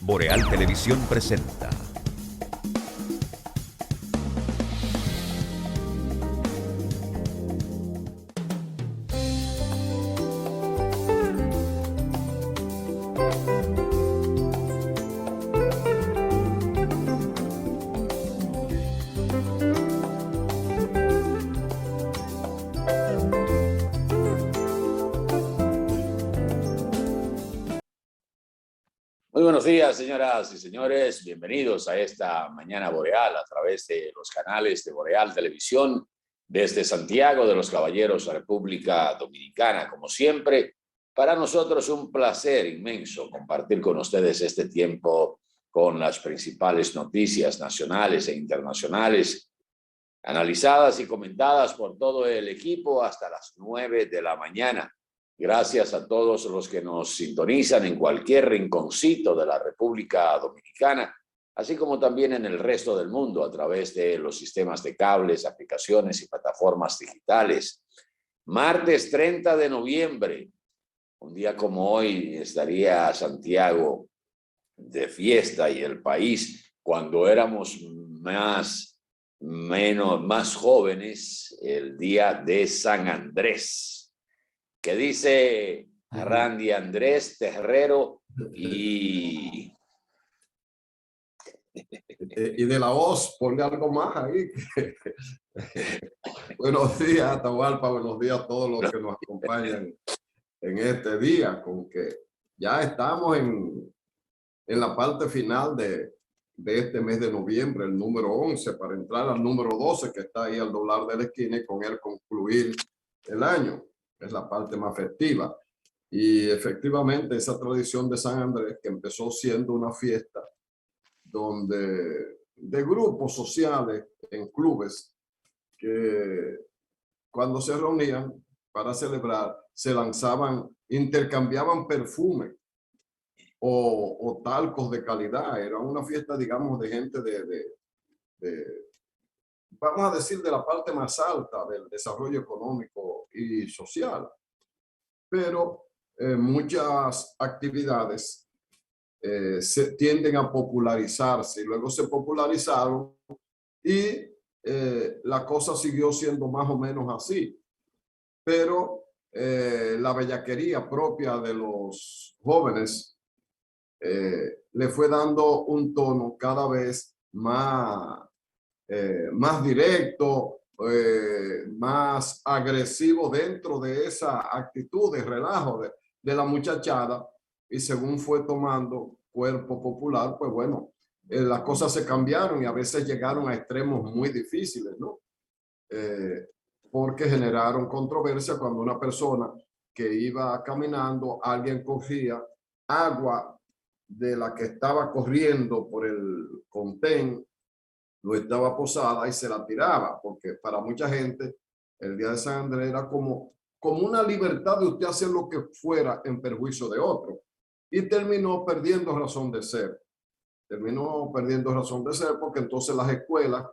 Boreal Televisión presenta. Muy buenos días, señoras y señores. Bienvenidos a esta Mañana Boreal a través de los canales de Boreal Televisión desde Santiago de los Caballeros, República Dominicana. Como siempre, para nosotros un placer inmenso compartir con ustedes este tiempo con las principales noticias nacionales e internacionales, analizadas y comentadas por todo el equipo hasta las 9 de la mañana. Gracias a todos los que nos sintonizan en cualquier rinconcito de la República Dominicana, así como también en el resto del mundo a través de los sistemas de cables, aplicaciones y plataformas digitales. Martes 30 de noviembre, un día como hoy, estaría Santiago de fiesta y el país, cuando éramos más jóvenes, el día de San Andrés. Que dice Randy Andrés Terrero y de la voz, ponle algo más ahí. Buenos días, Atahualpa, buenos días a todos los que nos acompañan en este día, con que ya estamos en la parte final de este mes de noviembre, el número 11, para entrar al número 12 que está ahí al doblar de la esquina y con él concluir el año. Es la parte más festiva. Y efectivamente esa tradición de San Andrés, que empezó siendo una fiesta donde de grupos sociales en clubes que cuando se reunían para celebrar se lanzaban, intercambiaban perfumes o talcos de calidad. Era una fiesta, digamos, de gente vamos a decir, de la parte más alta del desarrollo económico y social. Pero muchas actividades se tienden a popularizarse y luego se popularizaron y la cosa siguió siendo más o menos así. Pero la bellaquería propia de los jóvenes le fue dando un tono cada vez más directo, más agresivo dentro de esa actitud de relajo de la muchachada, y según fue tomando cuerpo popular, pues bueno, las cosas se cambiaron y a veces llegaron a extremos muy difíciles, ¿no? Porque generaron controversia cuando una persona que iba caminando, alguien cogía agua de la que estaba corriendo por el contén, lo estaba posada y se la tiraba, porque para mucha gente el día de San Andrés era como una libertad de usted hacer lo que fuera en perjuicio de otro, y terminó perdiendo razón de ser. Terminó perdiendo razón de ser porque entonces las escuelas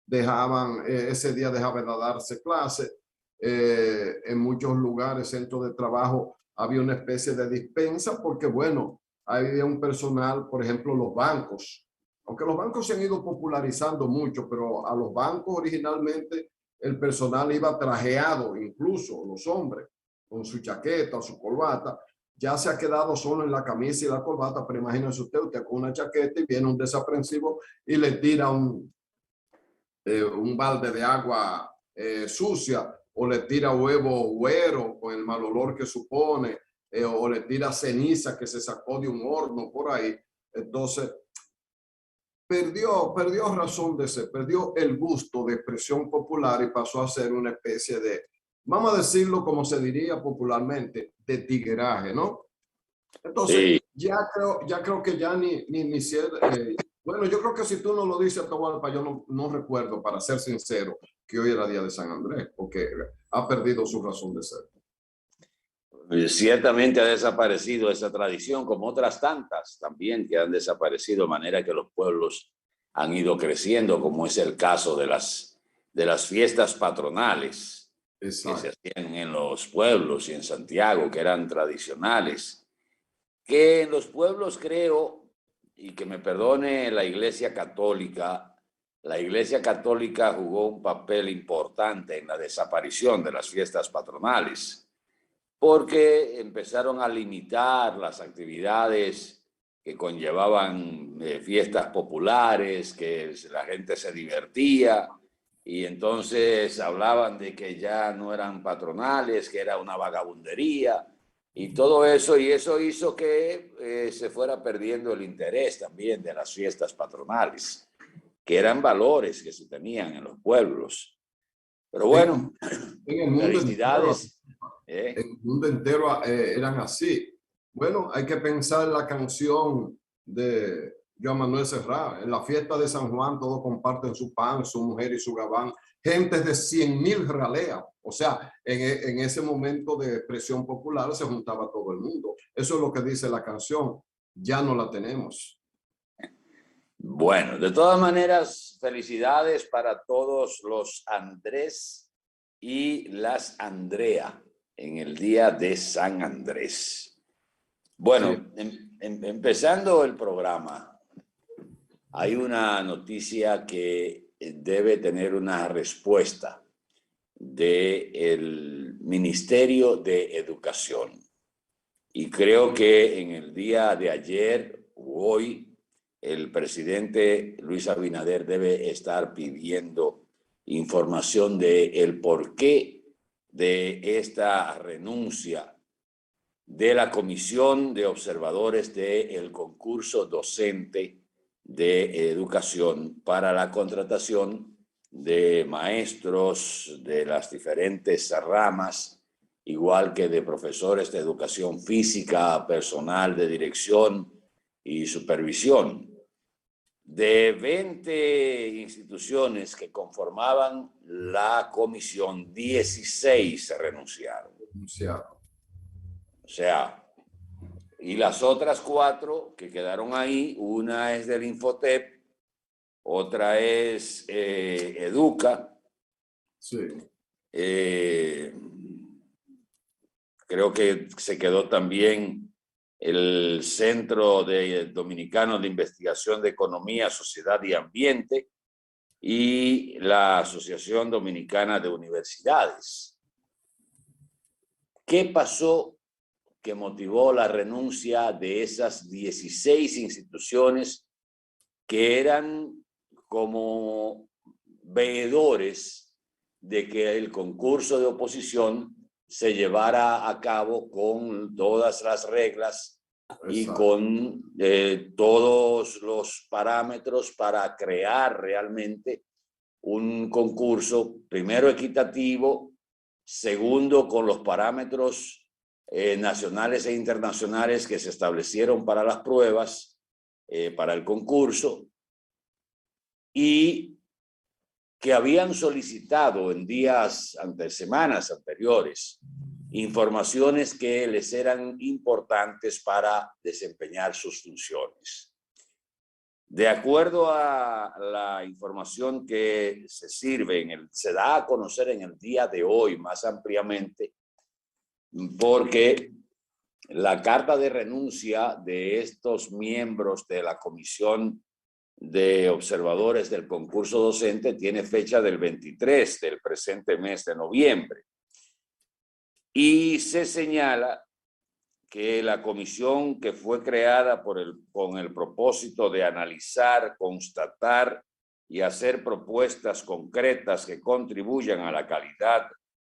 dejaban, ese día dejaban de darse clases, en muchos lugares, centros de trabajo, había una especie de dispensa porque, bueno, había un personal, por ejemplo, los bancos. Aunque los bancos se han ido popularizando mucho, pero a los bancos originalmente el personal iba trajeado, incluso los hombres, con su chaqueta, su corbata. Ya se ha quedado solo en la camisa y la corbata, pero imagínense usted con una chaqueta y viene un desaprensivo y le tira un balde de agua sucia, o le tira huevo güero con el mal olor que supone, o le tira ceniza que se sacó de un horno por ahí. Entonces, perdió razón de ser, perdió el gusto de expresión popular y pasó a ser una especie de, vamos a decirlo como se diría popularmente, de tigueraje, ¿no? Entonces, sí. ya creo que ya ni ser, bueno, yo creo que si tú no lo dices, Atahualpa, yo no recuerdo, para ser sincero, que hoy era día de San Andrés, porque ha perdido su razón de ser. Ciertamente ha desaparecido esa tradición, como otras tantas también que han desaparecido, de manera que los pueblos han ido creciendo, como es el caso de las fiestas patronales. Exacto. Que se hacían en los pueblos y en Santiago, que eran tradicionales. Que en los pueblos, creo, y que me perdone la Iglesia Católica jugó un papel importante en la desaparición de las fiestas patronales, porque empezaron a limitar las actividades que conllevaban fiestas populares, que la gente se divertía, y entonces hablaban de que ya no eran patronales, que era una vagabundería, y todo eso, y eso hizo que se fuera perdiendo el interés también de las fiestas patronales, que eran valores que se tenían en los pueblos. Pero bueno, en el mundo felicidades. En el mundo entero eran así. Bueno, hay que pensar en la canción de Joan Manuel Serrat. En la fiesta de San Juan todos comparten su pan, su mujer y su gabán. Gentes de 100.000 raleas. O sea, en ese momento de presión popular se juntaba todo el mundo. Eso es lo que dice la canción. Ya no la tenemos. Bueno, de todas maneras, felicidades para todos los Andrés y las Andrea en el día de San Andrés. Bueno, sí. Empezando el programa, hay una noticia que debe tener una respuesta del Ministerio de Educación. Y creo que en el día de ayer o hoy, el presidente Luis Abinader debe estar pidiendo información del porqué de esta renuncia de la Comisión de Observadores del concurso docente de educación para la contratación de maestros de las diferentes ramas, igual que de profesores de educación física, personal de dirección y supervisión. De 20 instituciones que conformaban la comisión, 16 se renunciaron. O sea, y las otras 4 que quedaron ahí, una es del Infotep, otra es Educa. Sí. Creo que se quedó también el Centro Dominicano de Investigación de Economía, Sociedad y Ambiente y la Asociación Dominicana de Universidades. ¿Qué pasó que motivó la renuncia de esas 16 instituciones que eran como veedores de que el concurso de oposición se llevara a cabo con todas las reglas y con todos los parámetros para crear realmente un concurso, primero equitativo, segundo con los parámetros nacionales e internacionales que se establecieron para las pruebas, para el concurso, y que habían solicitado en semanas anteriores, informaciones que les eran importantes para desempeñar sus funciones. De acuerdo a la información que se da a conocer en el día de hoy más ampliamente, porque la carta de renuncia de estos miembros de la Comisión de Observadores del concurso docente tiene fecha del 23 del presente mes de noviembre. Y se señala que la comisión que fue creada con el propósito de analizar, constatar y hacer propuestas concretas que contribuyan a la calidad,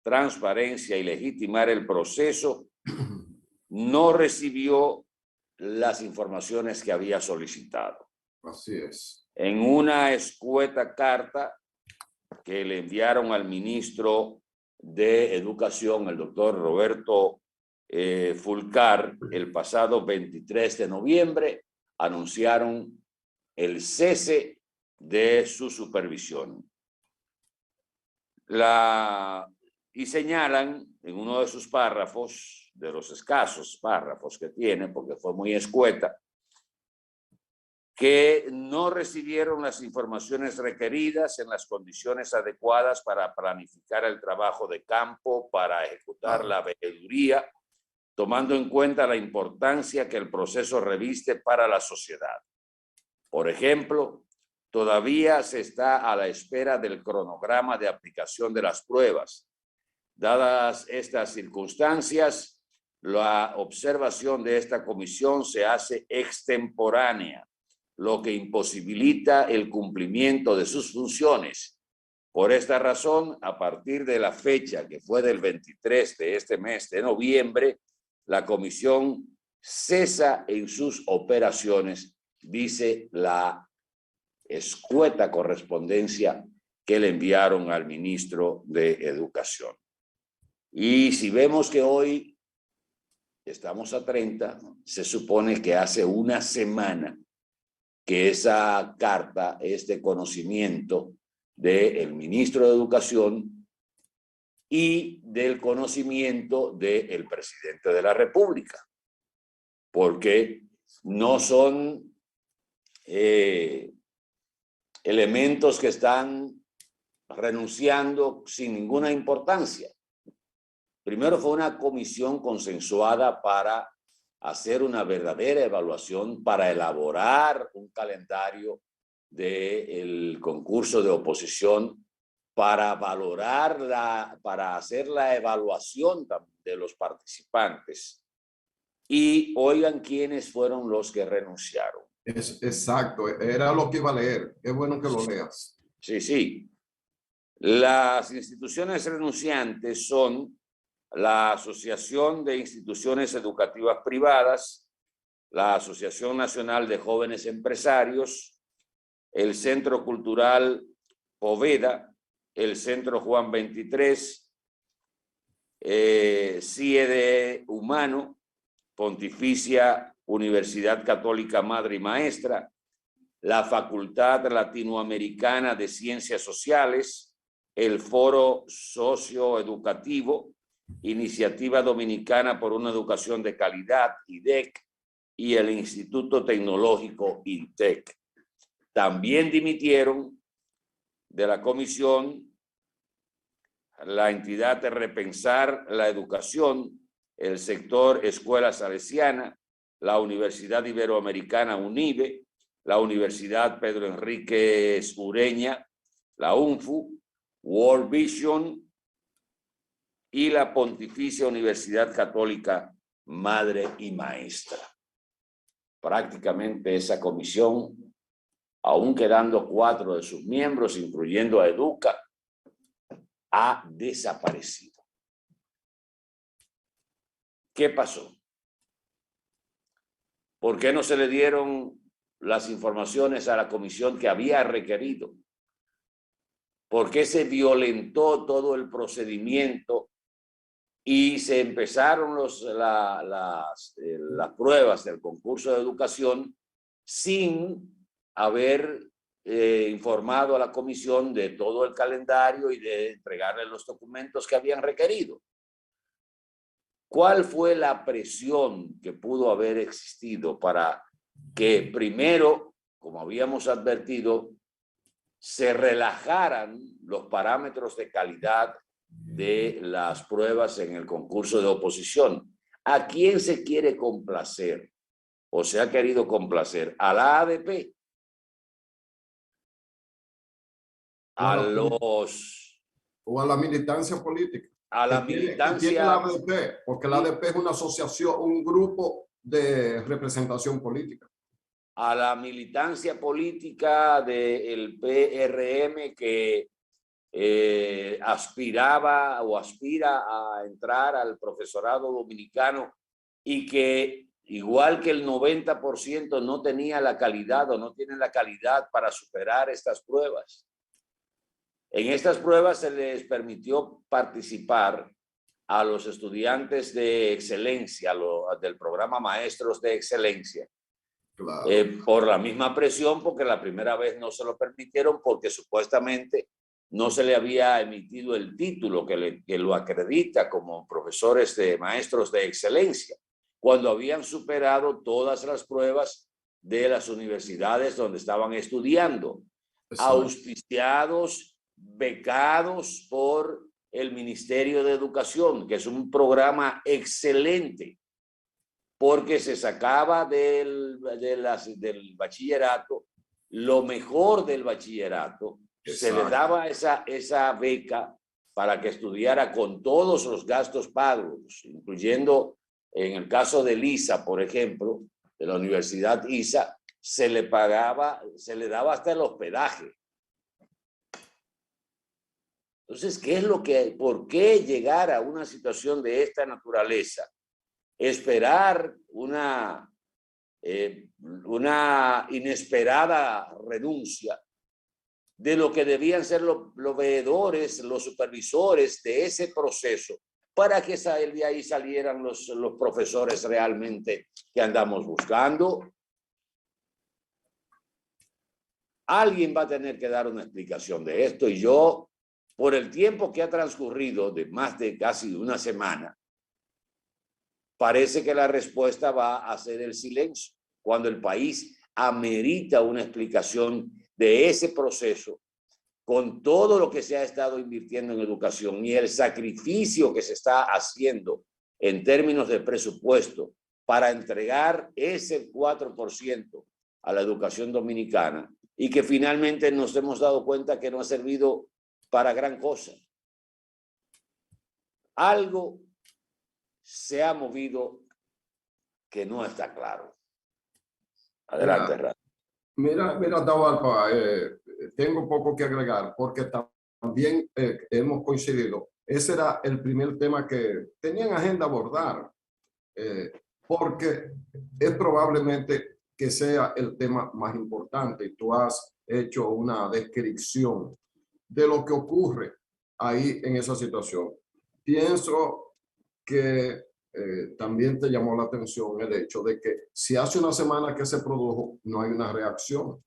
transparencia y legitimar el proceso, no recibió las informaciones que había solicitado. Así es. En una escueta carta que le enviaron al ministro de Educación, el doctor Roberto Fulcar, el pasado 23 de noviembre, anunciaron el cese de su supervisión. Y señalan en uno de sus párrafos, de los escasos párrafos que tiene, porque fue muy escueta, que no recibieron las informaciones requeridas en las condiciones adecuadas para planificar el trabajo de campo, para ejecutar la veeduría, tomando en cuenta la importancia que el proceso reviste para la sociedad. Por ejemplo, todavía se está a la espera del cronograma de aplicación de las pruebas. Dadas estas circunstancias, la observación de esta comisión se hace extemporánea, lo que imposibilita el cumplimiento de sus funciones. Por esta razón, a partir de la fecha que fue del 23 de este mes de noviembre, la comisión cesa en sus operaciones, dice la escueta correspondencia que le enviaron al ministro de Educación. Y si vemos que hoy estamos a 30, se supone que hace una semana que esa carta es de conocimiento del ministro de Educación y del conocimiento del presidente de la República, porque no son elementos que están renunciando sin ninguna importancia. Primero fue una comisión consensuada para hacer una verdadera evaluación, para elaborar un calendario del concurso de oposición, para valorar, para hacer la evaluación de los participantes. Y oigan quiénes fueron los que renunciaron. Exacto, era lo que iba a leer. Es bueno que lo leas. Sí, sí. Las instituciones renunciantes son la Asociación de Instituciones Educativas Privadas, la Asociación Nacional de Jóvenes Empresarios, el Centro Cultural Poveda, el Centro Juan 23, CIEDE Humano, Pontificia Universidad Católica Madre y Maestra, la Facultad Latinoamericana de Ciencias Sociales, el Foro Socioeducativo, Iniciativa Dominicana por una Educación de Calidad, IDEC, y el Instituto Tecnológico INTEC. También dimitieron de la comisión la entidad de Repensar la Educación, el sector Escuela Salesiana, la Universidad Iberoamericana UNIBE, la Universidad Pedro Enríquez Ureña, la UNFU, World Vision y la Pontificia Universidad Católica Madre y Maestra. Prácticamente esa comisión, aún quedando 4 de sus miembros, incluyendo a Educa, ha desaparecido. ¿Qué pasó? ¿Por qué no se le dieron las informaciones a la comisión que había requerido? ¿Por qué se violentó todo el procedimiento y se empezaron las pruebas del concurso de educación sin haber informado a la comisión de todo el calendario y de entregarle los documentos que habían requerido? ¿Cuál fue la presión que pudo haber existido para que primero, como habíamos advertido, se relajaran los parámetros de calidad de las pruebas en el concurso de oposición? ¿A quién se quiere complacer o se ha querido complacer? ¿A la ADP? ¿A los... o a la militancia política? A la militancia. Tiene la ADP, porque la ADP es una asociación, un grupo de representación política. A la militancia política del PRM que aspiraba o aspira a entrar al profesorado dominicano y que, igual que el 90%, no tenía la calidad o no tiene la calidad para superar estas pruebas. En estas pruebas se les permitió participar a los estudiantes de excelencia, del programa Maestros de Excelencia, Claro. Por la misma presión, porque la primera vez no se lo permitieron porque supuestamente no se le había emitido el título que lo acredita como profesores de Maestros de Excelencia, cuando habían superado todas las pruebas de las universidades donde estaban estudiando, auspiciados, becados por el Ministerio de Educación, que es un programa excelente, porque se sacaba del bachillerato lo mejor del bachillerato, se le daba esa beca para que estudiara con todos los gastos pagos, incluyendo en el caso de ISA, por ejemplo, de la Universidad ISA, se le daba hasta el hospedaje. Entonces, ¿por qué llegar a una situación de esta naturaleza? Esperar una inesperada renuncia de lo que debían ser los veedores, los supervisores de ese proceso, para que de ahí salieran los profesores realmente que andamos buscando. Alguien va a tener que dar una explicación de esto, y yo, por el tiempo que ha transcurrido, de más de casi una semana, parece que la respuesta va a ser el silencio, cuando el país amerita una explicación de ese proceso, con todo lo que se ha estado invirtiendo en educación y el sacrificio que se está haciendo en términos de presupuesto para entregar ese 4% a la educación dominicana, y que finalmente nos hemos dado cuenta que no ha servido para gran cosa. Algo se ha movido que no está claro. Adelante, Rafa. Mira, Atahualpa, tengo poco que agregar, porque también hemos coincidido. Ese era el primer tema que tenía en agenda abordar, porque es probablemente que sea el tema más importante. Y tú has hecho una descripción de lo que ocurre ahí en esa situación. Pienso que también te llamó la atención el hecho de que si hace una semana que se produjo, no hay una reacción.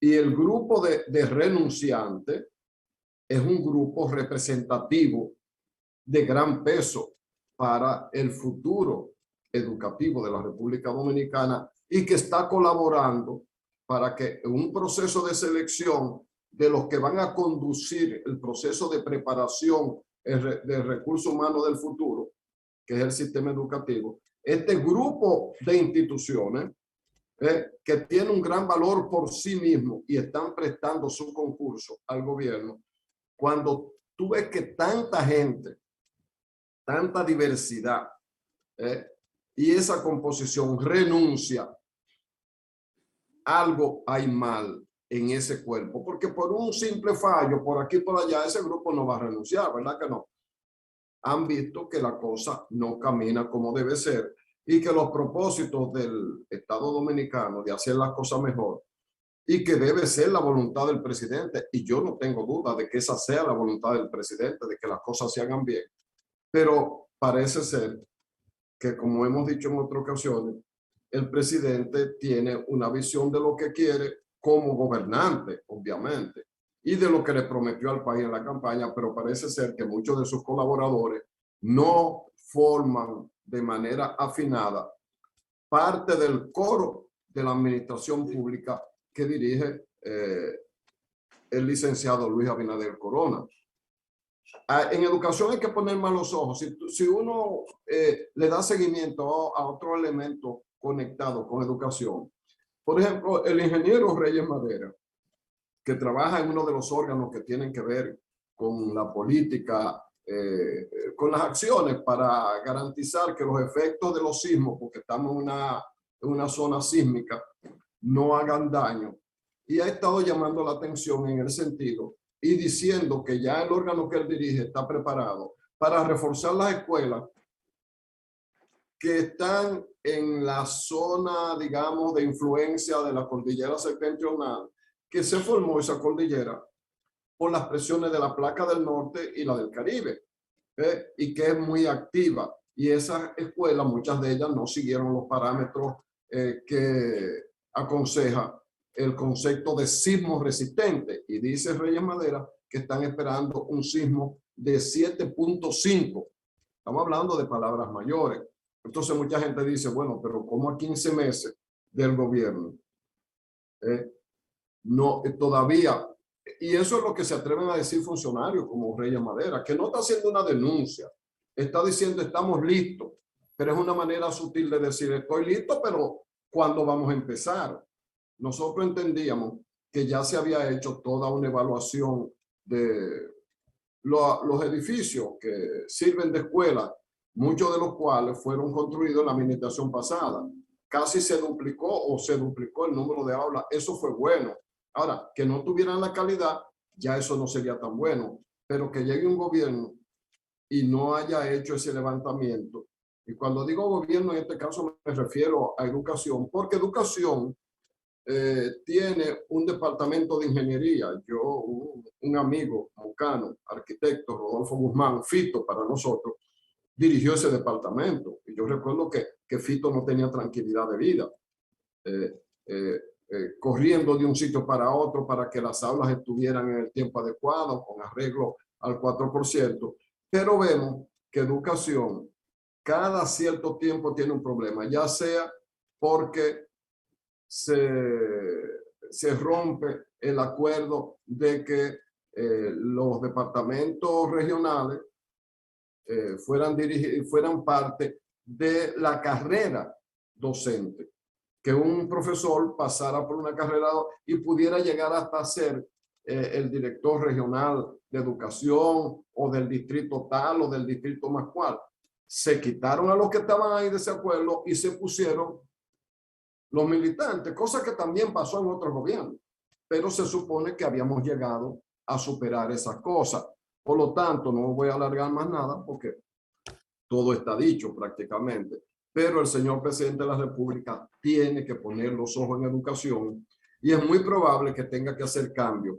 Y el grupo de renunciantes es un grupo representativo de gran peso para el futuro educativo de la República Dominicana, y que está colaborando para que un proceso de selección de los que van a conducir el proceso de preparación de recursos humanos del futuro, que es el sistema educativo, este grupo de instituciones que tiene un gran valor por sí mismo y están prestando su concurso al gobierno, cuando tú ves que tanta gente, tanta diversidad y esa composición renuncia, algo hay mal en ese cuerpo, porque por un simple fallo, por aquí y por allá, ese grupo no va a renunciar, ¿verdad que no? Han visto que la cosa no camina como debe ser, y que los propósitos del Estado Dominicano de hacer las cosas mejor, y que debe ser la voluntad del presidente, y yo no tengo duda de que esa sea la voluntad del presidente, de que las cosas se hagan bien, pero parece ser que, como hemos dicho en otras ocasiones, el presidente tiene una visión de lo que quiere como gobernante, obviamente, y de lo que le prometió al país en la campaña, pero parece ser que muchos de sus colaboradores no forman de manera afinada parte del coro de la administración pública que dirige el licenciado Luis Abinader Corona. En educación hay que poner más los ojos. Si uno le da seguimiento a otro elemento conectado con educación, por ejemplo, el ingeniero Reyes Madera, que trabaja en uno de los órganos que tienen que ver con la política, con las acciones para garantizar que los efectos de los sismos, porque estamos en una zona sísmica, no hagan daño. Y ha estado llamando la atención en el sentido y diciendo que ya el órgano que él dirige está preparado para reforzar las escuelas que están en la zona, digamos, de influencia de la cordillera septentrional, que se formó esa cordillera por las presiones de la placa del norte y la del Caribe, y que es muy activa. Y esas escuelas, muchas de ellas no siguieron los parámetros que aconseja el concepto de sismo resistente. Y dice Reyes Madera que están esperando un sismo de 7.5. Estamos hablando de palabras mayores. Entonces mucha gente dice, bueno, pero ¿cómo a 15 meses del gobierno? No, todavía, y eso es lo que se atreven a decir funcionarios como Reyes Madera, que no está haciendo una denuncia, está diciendo estamos listos, pero es una manera sutil de decir estoy listo, pero ¿cuándo vamos a empezar? nosotros entendíamos que ya se había hecho toda una evaluación de los edificios que sirven de escuela, muchos de los cuales fueron construidos en la administración pasada. Casi se duplicó el número de aulas. Eso fue bueno. Ahora, que no tuvieran la calidad, ya eso no sería tan bueno. Pero que llegue un gobierno y no haya hecho ese levantamiento. Y cuando digo gobierno, en este caso me refiero a educación, porque educación tiene un departamento de ingeniería. Un amigo mocano, arquitecto, Rodolfo Guzmán, Fito para nosotros, dirigió ese departamento. Y yo recuerdo que Fito no tenía tranquilidad de vida, corriendo de un sitio para otro para que las aulas estuvieran en el tiempo adecuado, con arreglo al 4%. Pero vemos que educación cada cierto tiempo tiene un problema, ya sea porque se rompe el acuerdo de que los departamentos regionales fueran parte de la carrera docente, que un profesor pasara por una carrera y pudiera llegar hasta ser el director regional de educación o del distrito tal o del distrito más cual. Se quitaron a los que estaban ahí de ese acuerdo y se pusieron los militantes, cosa que también pasó en otros gobiernos, pero se supone que habíamos llegado a superar esas cosas. Por lo tanto, no voy a alargar más nada porque todo está dicho prácticamente, pero el señor presidente de la República tiene que poner los ojos en educación y es muy probable que tenga que hacer cambios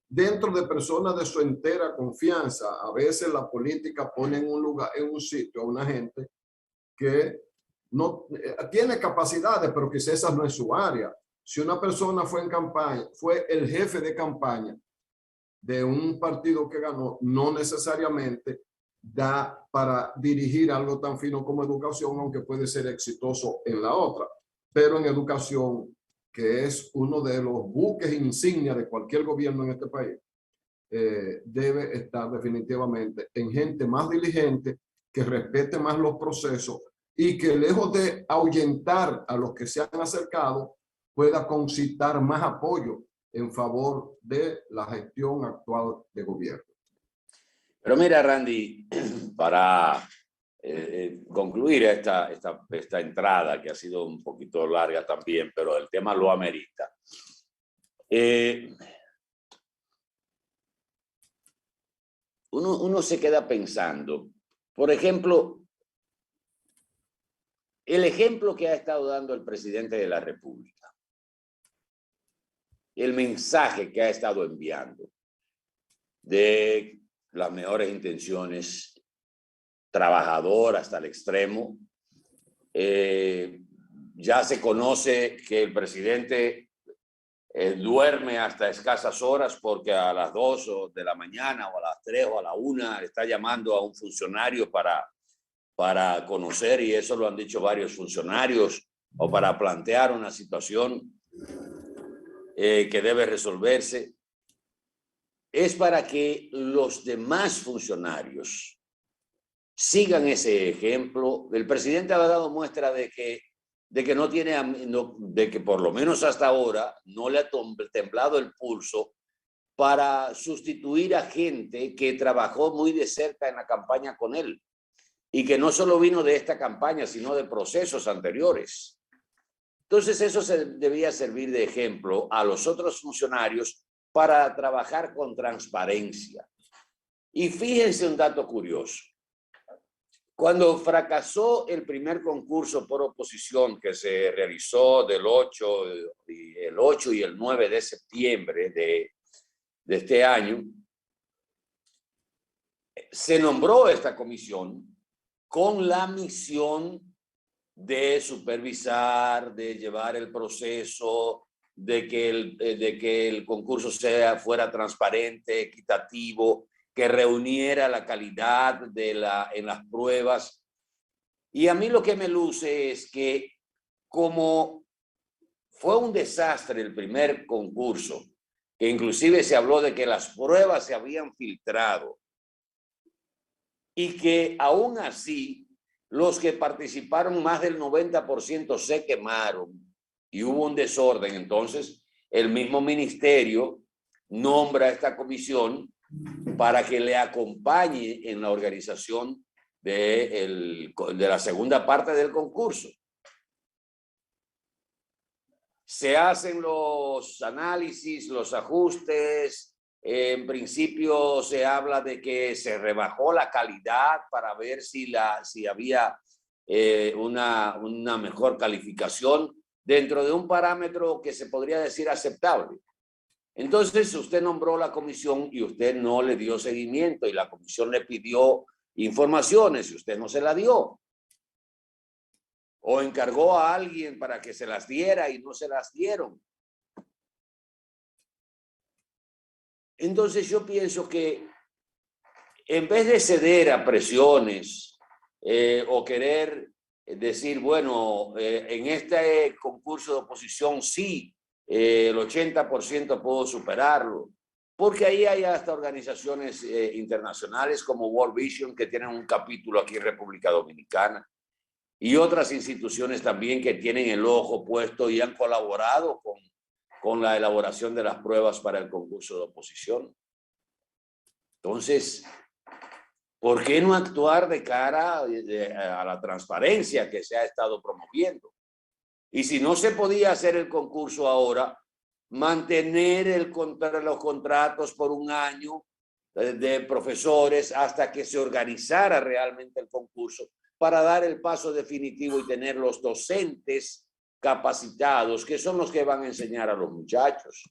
dentro de personas de su entera confianza. A veces la política pone en un lugar, en un sitio a una gente que no tiene capacidades, pero quizás esa no es su área. Si una persona fue en campaña, fue el jefe de campaña de un partido que ganó, no necesariamente da para dirigir algo tan fino como educación, aunque puede ser exitoso en la otra. Pero en educación, que es uno de los buques insignia de cualquier gobierno en este país, debe estar definitivamente en gente más diligente, que respete más los procesos y que lejos de ahuyentar a los que se han acercado, pueda concitar más apoyo en favor de la gestión actual de gobierno. Pero mira, Randy, para concluir esta entrada, que ha sido un poquito larga también, pero el tema lo amerita. Uno se queda pensando, por ejemplo, el ejemplo que ha estado dando el presidente de la República, el mensaje que ha estado enviando de las mejores intenciones, trabajador hasta el extremo. Ya se conoce que el presidente duerme hasta escasas horas porque a las 2 de la mañana o a las 3 o a la 1 está llamando a un funcionario para conocer, y eso lo han dicho varios funcionarios, o para plantear una situación que debe resolverse. Es para que los demás funcionarios sigan ese ejemplo. El presidente ha dado muestra de que no tiene, de que por lo menos hasta ahora no le ha temblado el pulso para sustituir a gente que trabajó muy de cerca en la campaña con él y que no solo vino de esta campaña, sino de procesos anteriores. Entonces eso debía servir de ejemplo a los otros funcionarios para trabajar con transparencia. Y fíjense un dato curioso. Cuando fracasó el primer concurso por oposición que se realizó el 8 y el 9 de septiembre de este año, se nombró esta comisión con la misión de supervisar, de llevar el proceso, de que el concurso fuera transparente, equitativo, que reuniera la calidad en las pruebas. Y a mí lo que me luce es que, como fue un desastre el primer concurso, que inclusive se habló de que las pruebas se habían filtrado, y que aún así los que participaron, más del 90% se quemaron, y hubo un desorden, entonces el mismo ministerio nombra esta comisión para que le acompañe en la organización de la segunda parte del concurso. Se hacen los análisis, los ajustes. En principio se habla de que se rebajó la calidad para ver si había una mejor calificación dentro de un parámetro que se podría decir aceptable. Entonces usted nombró la comisión y usted no le dio seguimiento y la comisión le pidió informaciones y usted no se la dio. O encargó a alguien para que se las diera y no se las dieron. Entonces yo pienso que en vez de ceder a presiones o querer decir, bueno, en este concurso de oposición sí, el 80% puedo superarlo, porque ahí hay hasta organizaciones internacionales como World Vision que tienen un capítulo aquí en República Dominicana y otras instituciones también que tienen el ojo puesto y han colaborado con la elaboración de las pruebas para el concurso de oposición. Entonces, ¿por qué no actuar de cara a la transparencia que se ha estado promoviendo? Y si no se podía hacer el concurso ahora, mantener los contratos por un año de profesores hasta que se organizara realmente el concurso para dar el paso definitivo y tener los docentes capacitados, que son los que van a enseñar a los muchachos.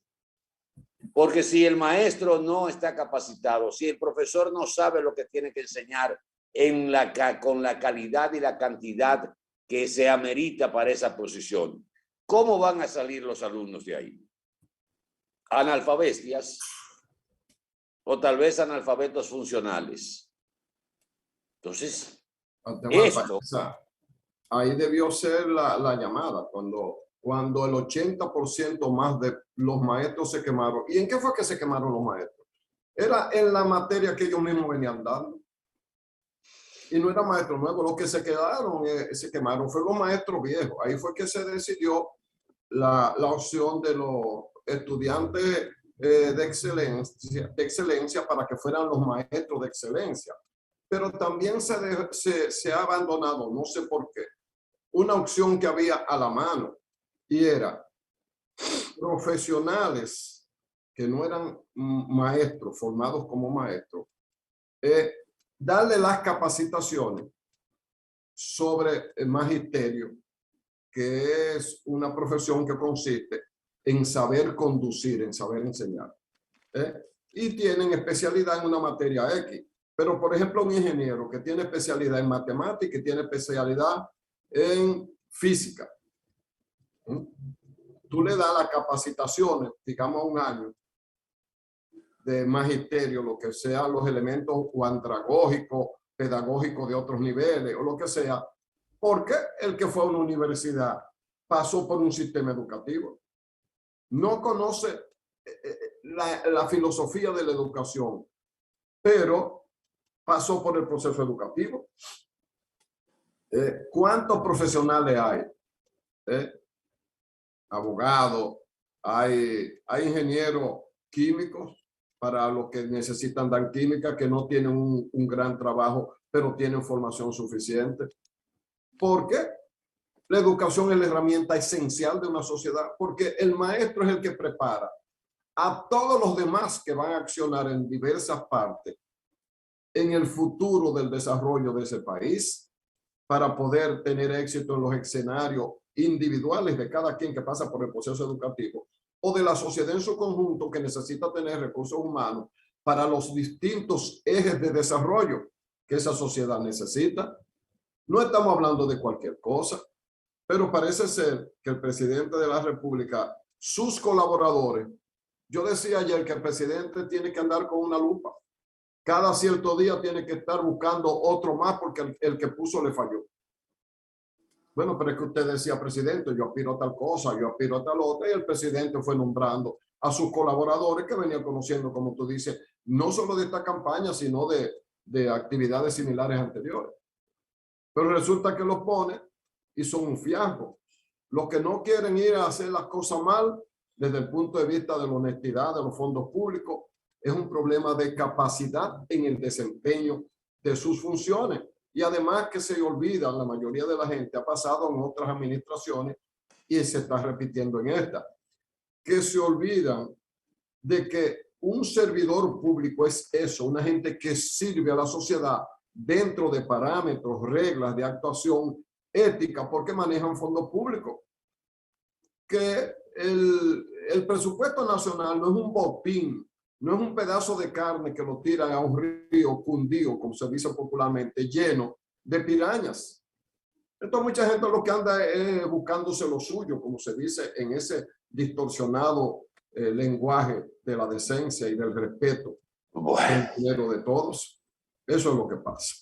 Porque si el maestro no está capacitado, si el profesor no sabe lo que tiene que enseñar con la calidad y la cantidad que se amerita para esa posición, ¿cómo van a salir los alumnos de ahí? Analfabestias o tal vez analfabetos funcionales. Entonces, esto... Ahí debió ser la llamada, cuando el 80% más de los maestros se quemaron. ¿Y en qué fue que se quemaron los maestros? Era en la materia que ellos mismos venían dando. Y no era maestros nuevos, los que se quemaron fue los maestros viejos. Ahí fue que se decidió la opción de los estudiantes de excelencia para que fueran los maestros de excelencia. Pero también se ha abandonado, no sé por qué, una opción que había a la mano y era profesionales que no eran maestros, formados como maestros, darle las capacitaciones sobre el magisterio, que es una profesión que consiste en saber conducir, en saber enseñar. Y tienen especialidad en una materia X. Pero, por ejemplo, un ingeniero que tiene especialidad en matemática y tiene especialidad en física. Tú le das las capacitaciones, digamos, un año de magisterio, lo que sean los elementos o andragógicos, pedagógicos de otros niveles o lo que sea, porque el que fue a una universidad pasó por un sistema educativo, no conoce la filosofía de la educación, pero pasó por el proceso educativo. ¿Cuántos profesionales hay? Abogados, hay ingenieros químicos para los que necesitan dar química, que no tienen un gran trabajo, pero tienen formación suficiente. ¿Por qué? La educación es la herramienta esencial de una sociedad, porque el maestro es el que prepara a todos los demás que van a accionar en diversas partes en el futuro del desarrollo de ese país, para poder tener éxito en los escenarios individuales de cada quien que pasa por el proceso educativo, o de la sociedad en su conjunto que necesita tener recursos humanos para los distintos ejes de desarrollo que esa sociedad necesita. No estamos hablando de cualquier cosa, pero parece ser que el presidente de la República, sus colaboradores, yo decía ayer que el presidente tiene que andar con una lupa. Cada cierto día tiene que estar buscando otro más porque el que puso le falló. Bueno, pero es que usted decía, presidente, yo aspiro a tal cosa, yo aspiro a tal otra, y el presidente fue nombrando a sus colaboradores que venía conociendo, como tú dices, no solo de esta campaña, sino de actividades similares anteriores. Pero resulta que los pone y son un fiasco. Los que no quieren ir a hacer las cosas mal desde el punto de vista de la honestidad de los fondos públicos, es un problema de capacidad en el desempeño de sus funciones. Y además que se olvida, la mayoría de la gente ha pasado en otras administraciones y se está repitiendo en esta, que se olvidan de que un servidor público es eso, una gente que sirve a la sociedad dentro de parámetros, reglas de actuación ética, porque manejan fondos públicos. Que el presupuesto nacional no es un botín, no es un pedazo de carne que lo tiran a un río cundido, como se dice popularmente, lleno de pirañas. Entonces mucha gente lo que anda es buscándose lo suyo, como se dice en ese distorsionado lenguaje de la decencia y del respeto del dinero de todos. Eso es lo que pasa.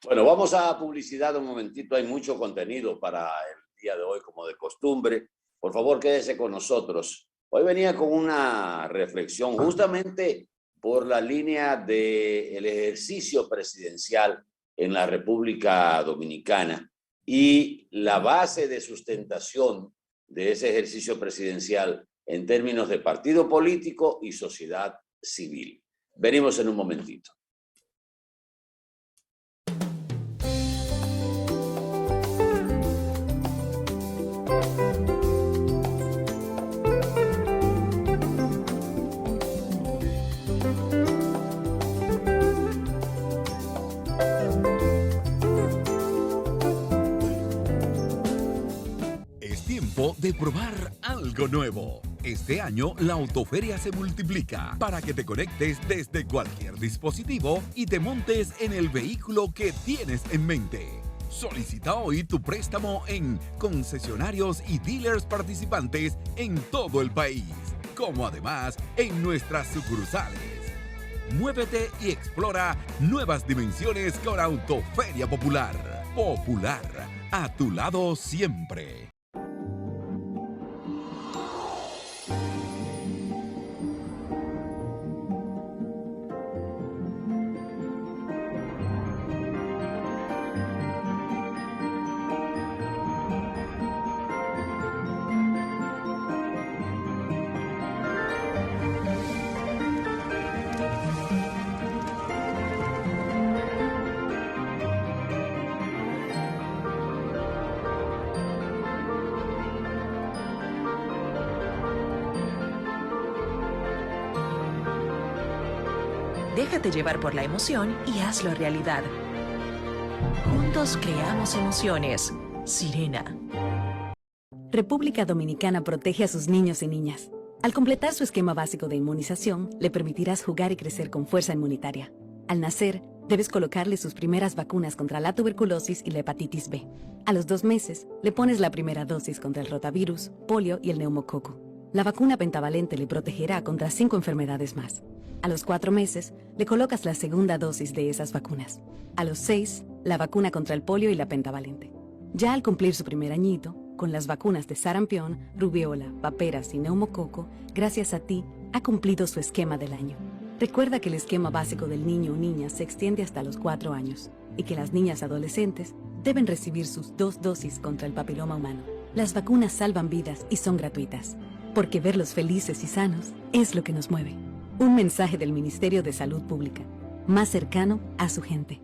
Bueno, vamos a publicidad un momentito. Hay mucho contenido para el día de hoy, como de costumbre. Por favor, quédese con nosotros. Hoy venía con una reflexión justamente por la línea del ejercicio presidencial en la República Dominicana y la base de sustentación de ese ejercicio presidencial en términos de partido político y sociedad civil. Venimos en un momentito. De probar algo nuevo. Este año la Autoferia se multiplica para que te conectes desde cualquier dispositivo y te montes en el vehículo que tienes en mente. Solicita hoy tu préstamo en concesionarios y dealers participantes en todo el país, como además en nuestras sucursales. Muévete y explora nuevas dimensiones con Autoferia Popular. Popular, a tu lado siempre. Déjate llevar por la emoción y hazlo realidad. Juntos creamos emociones. Sirena. República Dominicana protege a sus niños y niñas. Al completar su esquema básico de inmunización, le permitirás jugar y crecer con fuerza inmunitaria. Al nacer, debes colocarle sus primeras vacunas contra la tuberculosis y la hepatitis B. A los 2 meses, le pones la primera dosis contra el rotavirus, polio y el neumococo. La vacuna pentavalente le protegerá contra 5 enfermedades más. A los 4 meses, le colocas la segunda dosis de esas vacunas. A los 6, la vacuna contra el polio y la pentavalente. Ya al cumplir su primer añito, con las vacunas de sarampión, rubiola, paperas y neumococo, gracias a ti, ha cumplido su esquema del año. Recuerda que el esquema básico del niño o niña se extiende hasta los 4 años y que las niñas adolescentes deben recibir sus 2 dosis contra el papiloma humano. Las vacunas salvan vidas y son gratuitas, porque verlos felices y sanos es lo que nos mueve. Un mensaje del Ministerio de Salud Pública, más cercano a su gente.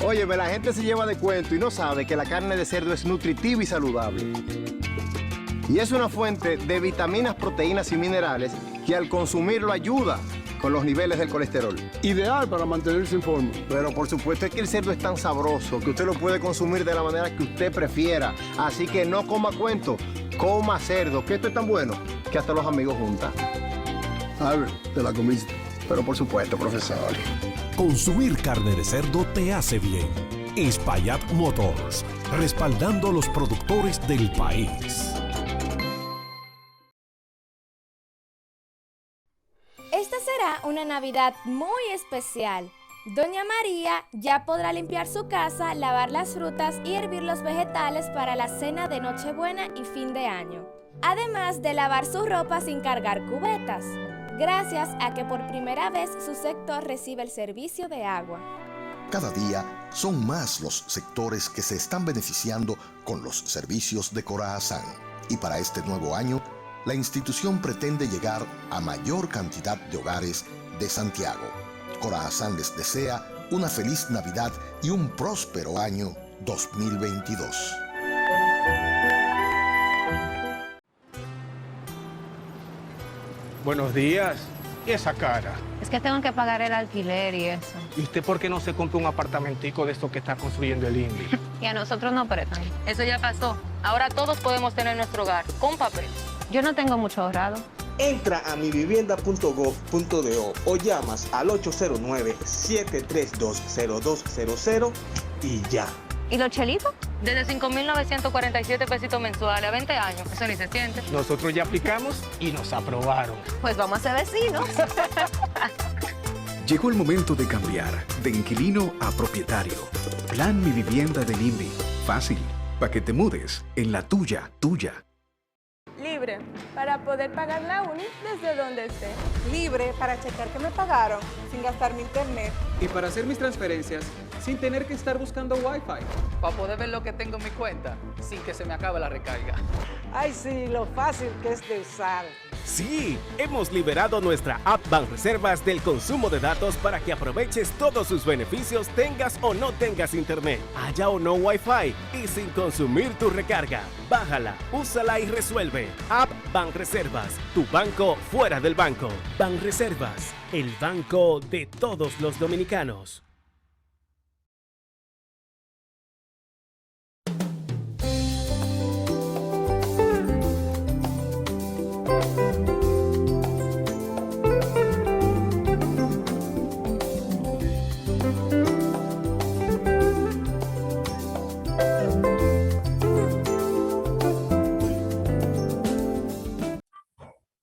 Óyeme, la gente se lleva de cuento y no sabe que la carne de cerdo es nutritiva y saludable. Y es una fuente de vitaminas, proteínas y minerales que al consumirlo ayuda con los niveles del colesterol. Ideal para mantenerse en forma. Pero por supuesto es que el cerdo es tan sabroso que usted lo puede consumir de la manera que usted prefiera. Así que no coma cuento, coma cerdo, que esto es tan bueno que hasta los amigos juntan. Albert, te la comiste. Pero por supuesto, profesor. Consumir carne de cerdo te hace bien. Espaillat Motors, respaldando a los productores del país. Esta será una Navidad muy especial. Doña María ya podrá limpiar su casa, lavar las frutas y hervir los vegetales para la cena de Nochebuena y fin de año. Además de lavar su ropa sin cargar cubetas, gracias a que por primera vez su sector recibe el servicio de agua. Cada día son más los sectores que se están beneficiando con los servicios de Corazán. Y para este nuevo año, la institución pretende llegar a mayor cantidad de hogares de Santiago. Corazán les desea una feliz Navidad y un próspero año 2022. Buenos días. ¿Y esa cara? Es que tengo que pagar el alquiler y eso. ¿Y usted por qué no se compra un apartamentico de estos que está construyendo el INVI? Y a nosotros no prestan. Eso ya pasó. Ahora todos podemos tener nuestro hogar con papel. Yo no tengo mucho ahorrado. Entra a mivivienda.gov.do o llamas al 809-732-0200 y ya. ¿Y los chelitos? Desde 5.947 pesitos mensuales a 20 años. Eso ni se siente. Nosotros ya aplicamos y nos aprobaron. Pues vamos a ser vecinos. Llegó el momento de cambiar de inquilino a propietario. Plan Mi Vivienda del INVI. Fácil, para que te mudes en la tuya. Libre, para poder pagar la uni desde donde esté. Libre para checar que me pagaron sin gastar mi internet. Y para hacer mis transferencias sin tener que estar buscando Wi-Fi. Para poder ver lo que tengo en mi cuenta sin que se me acabe la recarga. Ay, sí, lo fácil que es de usar. Sí, hemos liberado nuestra app Banreservas del consumo de datos para que aproveches todos sus beneficios, tengas o no tengas internet, haya o no Wi-Fi y sin consumir tu recarga. Bájala, úsala y resuelve. App Banreservas, tu banco fuera del banco. Banreservas, el banco de todos los dominicanos.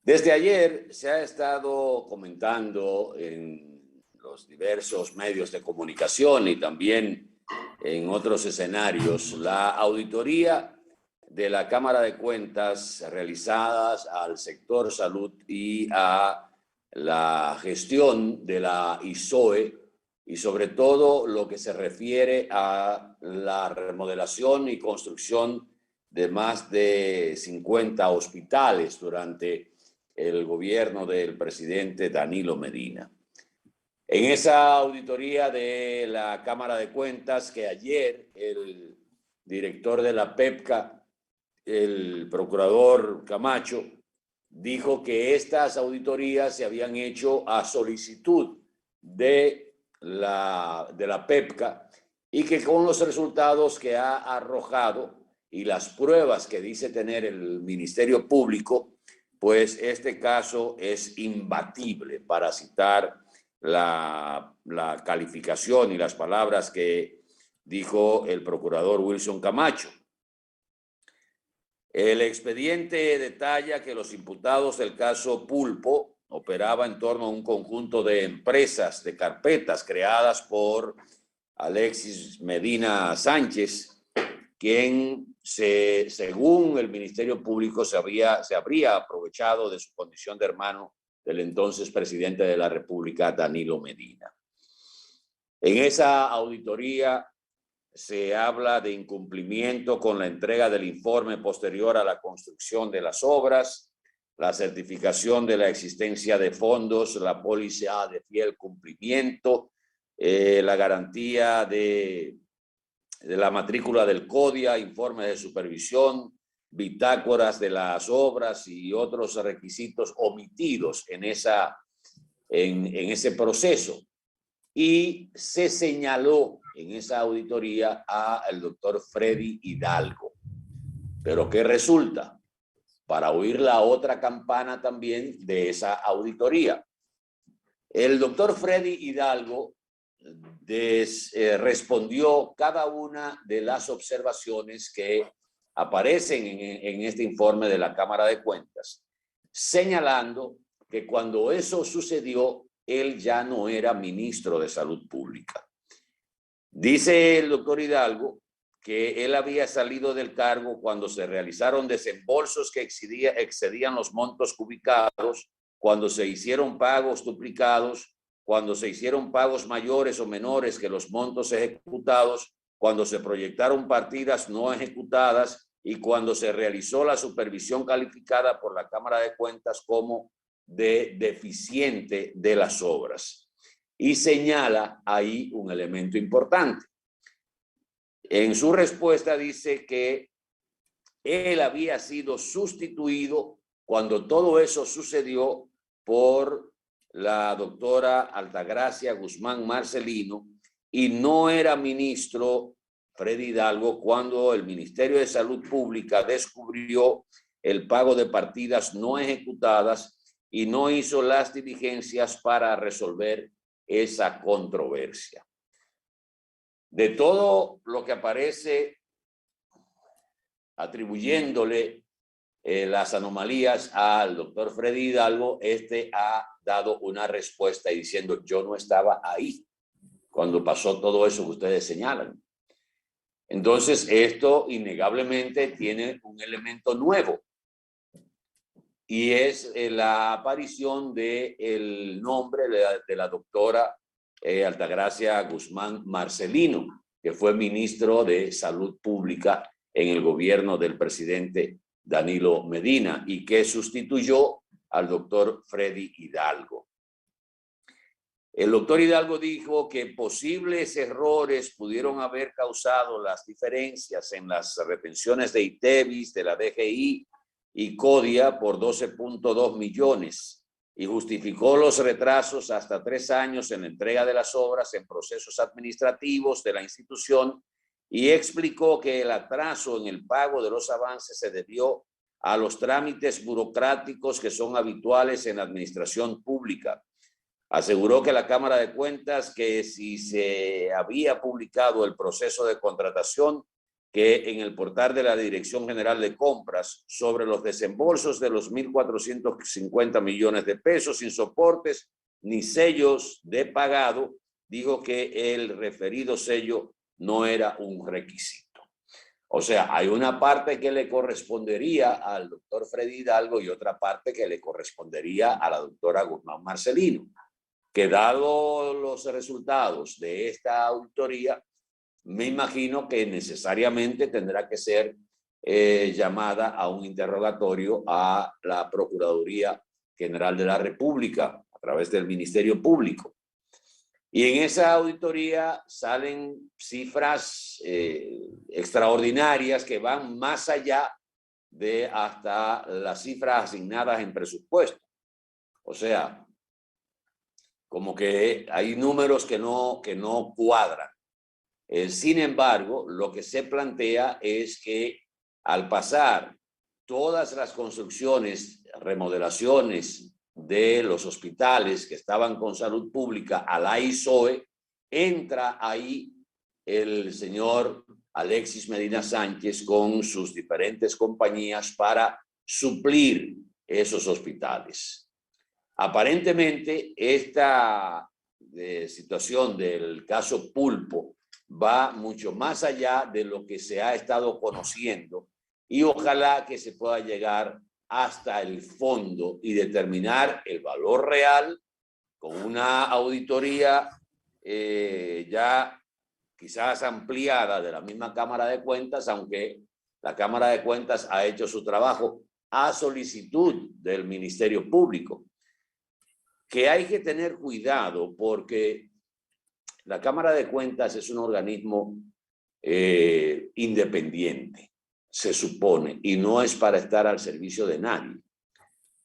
Desde ayer se ha estado comentando en los diversos medios de comunicación y también en otros escenarios la auditoría de la Cámara de Cuentas realizadas al sector salud y a la gestión de la ISOE y sobre todo lo que se refiere a la remodelación y construcción de más de 50 hospitales durante el gobierno del presidente Danilo Medina. En esa auditoría de la Cámara de Cuentas que ayer el director de la PEPCA, el procurador Camacho, dijo que estas auditorías se habían hecho a solicitud de la PEPCA y que con los resultados que ha arrojado y las pruebas que dice tener el Ministerio Público, pues este caso es imbatible, para citar la calificación y las palabras que dijo el procurador Wilson Camacho. El expediente detalla que los imputados del caso Pulpo operaban en torno a un conjunto de empresas, de carpetas creadas por Alexis Medina Sánchez, quien según el Ministerio Público se habría aprovechado de su condición de hermano del entonces presidente de la República, Danilo Medina. En esa auditoría se habla de incumplimiento con la entrega del informe posterior a la construcción de las obras, la certificación de la existencia de fondos, la póliza de fiel cumplimiento, la garantía de la matrícula del CODIA, informes de supervisión, bitácoras de las obras y otros requisitos omitidos en ese proceso. Y se señaló en esa auditoría al doctor Freddy Hidalgo. Pero ¿qué resulta? Para oír la otra campana también de esa auditoría. El doctor Freddy Hidalgo respondió cada una de las observaciones que aparecen en este informe de la Cámara de Cuentas, señalando que cuando eso sucedió, él ya no era ministro de Salud Pública. Dice el doctor Hidalgo que él había salido del cargo cuando se realizaron desembolsos que excedían los montos ubicados, cuando se hicieron pagos duplicados, cuando se hicieron pagos mayores o menores que los montos ejecutados, cuando se proyectaron partidas no ejecutadas y cuando se realizó la supervisión calificada por la Cámara de Cuentas como de deficiente de las obras. Y señala ahí un elemento importante. En su respuesta dice que él había sido sustituido cuando todo eso sucedió por la doctora Altagracia Guzmán Marcelino y no era ministro Freddy Hidalgo cuando el Ministerio de Salud Pública descubrió el pago de partidas no ejecutadas y no hizo las diligencias para resolver esa controversia. De todo lo que aparece atribuyéndole las anomalías al doctor Freddy Hidalgo, ha dado una respuesta y diciendo: yo no estaba ahí cuando pasó todo eso que ustedes señalan. Entonces, esto innegablemente tiene un elemento nuevo y es la aparición del nombre de la doctora Altagracia Guzmán Marcelino, que fue ministro de Salud Pública en el gobierno del presidente Danilo Medina y que sustituyó al doctor Freddy Hidalgo. El doctor Hidalgo dijo que posibles errores pudieron haber causado las diferencias en las retenciones de ITEVIS, de la DGI y CODIA por 12.2 millones y justificó los retrasos hasta 3 años en la entrega de las obras en procesos administrativos de la institución y explicó que el atraso en el pago de los avances se debió a los trámites burocráticos que son habituales en la administración pública. Aseguró que la Cámara de Cuentas que si se había publicado el proceso de contratación que en el portal de la Dirección General de Compras sobre los desembolsos de los 1.450 millones de pesos sin soportes ni sellos de pagado, dijo que el referido sello no era un requisito. O sea, hay una parte que le correspondería al doctor Freddy Hidalgo y otra parte que le correspondería a la doctora Guzmán Marcelino, que dado los resultados de esta auditoría, me imagino que necesariamente tendrá que ser llamada a un interrogatorio a la Procuraduría General de la República a través del Ministerio Público. Y en esa auditoría salen cifras extraordinarias que van más allá de hasta las cifras asignadas en presupuesto. O sea, como que hay números que no cuadran. Sin embargo, lo que se plantea es que al pasar todas las construcciones, remodelaciones de los hospitales que estaban con salud pública a la ISOE, entra ahí el señor Alexis Medina Sánchez con sus diferentes compañías para suplir esos hospitales. Aparentemente, esta situación del caso Pulpo va mucho más allá de lo que se ha estado conociendo y ojalá que se pueda llegar hasta el fondo y determinar el valor real con una auditoría ya quizás ampliada de la misma Cámara de Cuentas, aunque la Cámara de Cuentas ha hecho su trabajo a solicitud del Ministerio Público. Que hay que tener cuidado porque la Cámara de Cuentas es un organismo independiente, se supone, y no es para estar al servicio de nadie.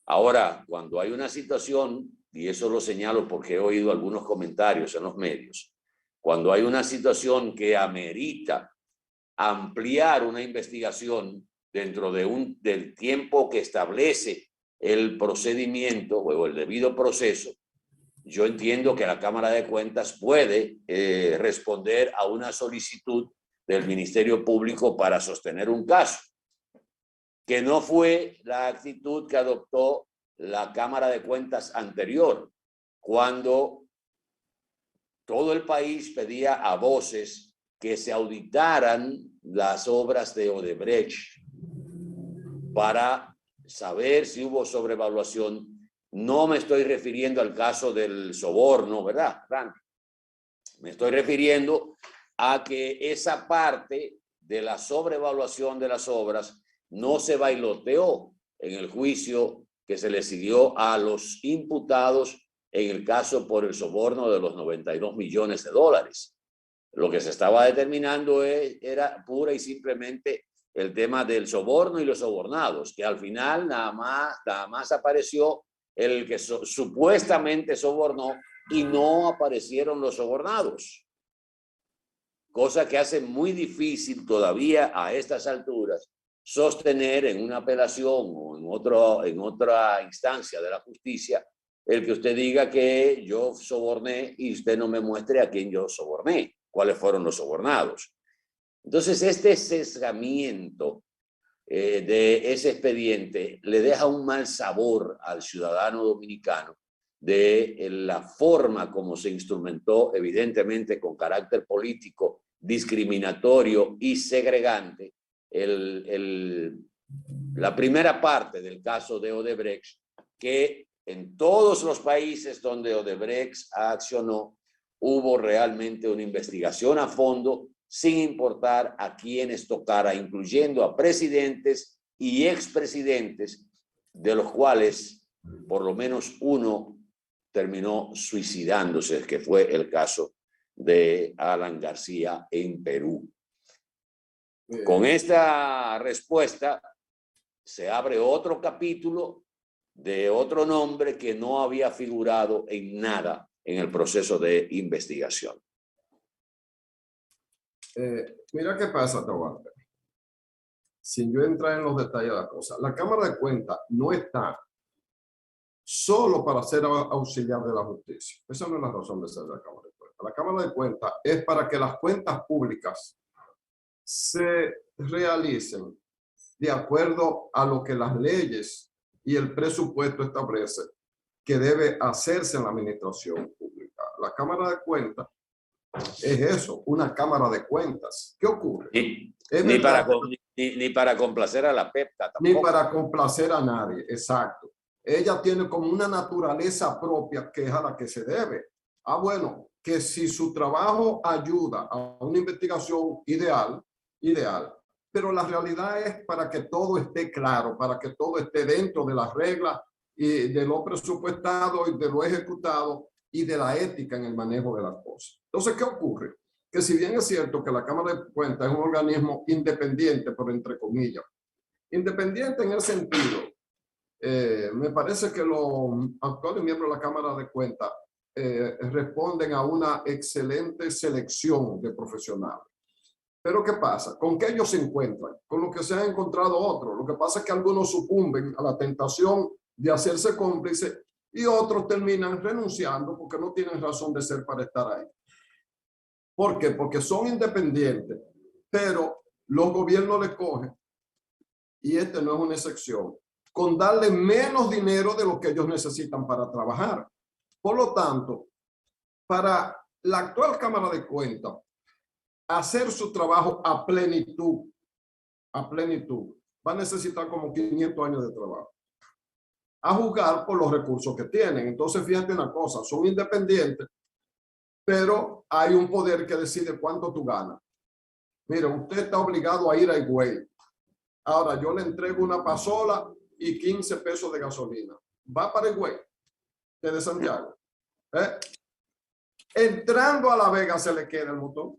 Ahora, cuando hay una situación, y eso lo señalo porque he oído algunos comentarios en los medios, cuando hay una situación que amerita ampliar una investigación dentro de del tiempo que establece el procedimiento o el debido proceso, yo entiendo que la Cámara de Cuentas puede responder a una solicitud del Ministerio Público para sostener un caso, que no fue la actitud que adoptó la Cámara de Cuentas anterior, cuando todo el país pedía a voces que se auditaran las obras de Odebrecht para saber si hubo sobrevaluación no me estoy refiriendo al caso del soborno, ¿verdad, Randy? Me estoy refiriendo a que esa parte de la sobrevaluación de las obras no se bailoteó en el juicio que se le siguió a los imputados en el caso por el soborno de los 92 millones de dólares. Lo que se estaba determinando era pura y simplemente el tema del soborno y los sobornados, que al final nada más apareció el que supuestamente sobornó y no aparecieron los sobornados. Cosa que hace muy difícil todavía a estas alturas sostener en una apelación o en otra instancia de la justicia el que usted diga que yo soborné y usted no me muestre a quién yo soborné, cuáles fueron los sobornados. Entonces, este sesgamiento de ese expediente le deja un mal sabor al ciudadano dominicano de la forma como se instrumentó, evidentemente con carácter político, discriminatorio y segregante, la primera parte del caso de Odebrecht, que en todos los países donde Odebrecht accionó, hubo realmente una investigación a fondo, sin importar a quienes tocara, incluyendo a presidentes y expresidentes, de los cuales por lo menos uno terminó suicidándose, que fue el caso de Alan García en Perú. Con esta respuesta se abre otro capítulo de otro nombre que no había figurado en nada en el proceso de investigación. Mira qué pasa, Tahuarte. Sin yo entrar en los detalles de la cosa, la Cámara de Cuentas no está solo para ser auxiliar de la justicia. Esa no es la razón de ser la Cámara de Cuentas. La Cámara de Cuentas es para que las cuentas públicas se realicen de acuerdo a lo que las leyes y el presupuesto establecen que debe hacerse en la administración pública. La Cámara de Cuentas es eso, una Cámara de Cuentas. ¿Qué ocurre? Ni para complacer a la PEPCA tampoco. Ni para complacer a nadie, exacto. Ella tiene como una naturaleza propia que es a la que se debe. Bueno, que si su trabajo ayuda a una investigación ideal, pero la realidad es para que todo esté claro, para que todo esté dentro de las reglas y de lo presupuestado y de lo ejecutado y de la ética en el manejo de las cosas. Entonces, ¿qué ocurre? Que si bien es cierto que la Cámara de Cuentas es un organismo independiente, pero entre comillas, independiente en el sentido, me parece que los actuales miembros de la Cámara de Cuentas responden a una excelente selección de profesionales. Pero ¿qué pasa? ¿Con qué ellos se encuentran? Con lo que se han encontrado otros. Lo que pasa es que algunos sucumben a la tentación de hacerse cómplices y otros terminan renunciando porque no tienen razón de ser para estar ahí. ¿Por qué? Porque son independientes, pero los gobiernos les cogen, y este no es una excepción, con darle menos dinero de lo que ellos necesitan para trabajar. Por lo tanto, para la actual Cámara de Cuentas, hacer su trabajo a plenitud, va a necesitar como 500 años de trabajo. A juzgar por los recursos que tienen. Entonces, fíjate una cosa, son independientes, pero hay un poder que decide cuánto tú ganas. Mira, usted está obligado a ir a Higüey. Ahora, yo le entrego una pasola y 15 pesos de gasolina. Va para Higüey, desde Santiago. Entrando a La Vega se le queda el motor.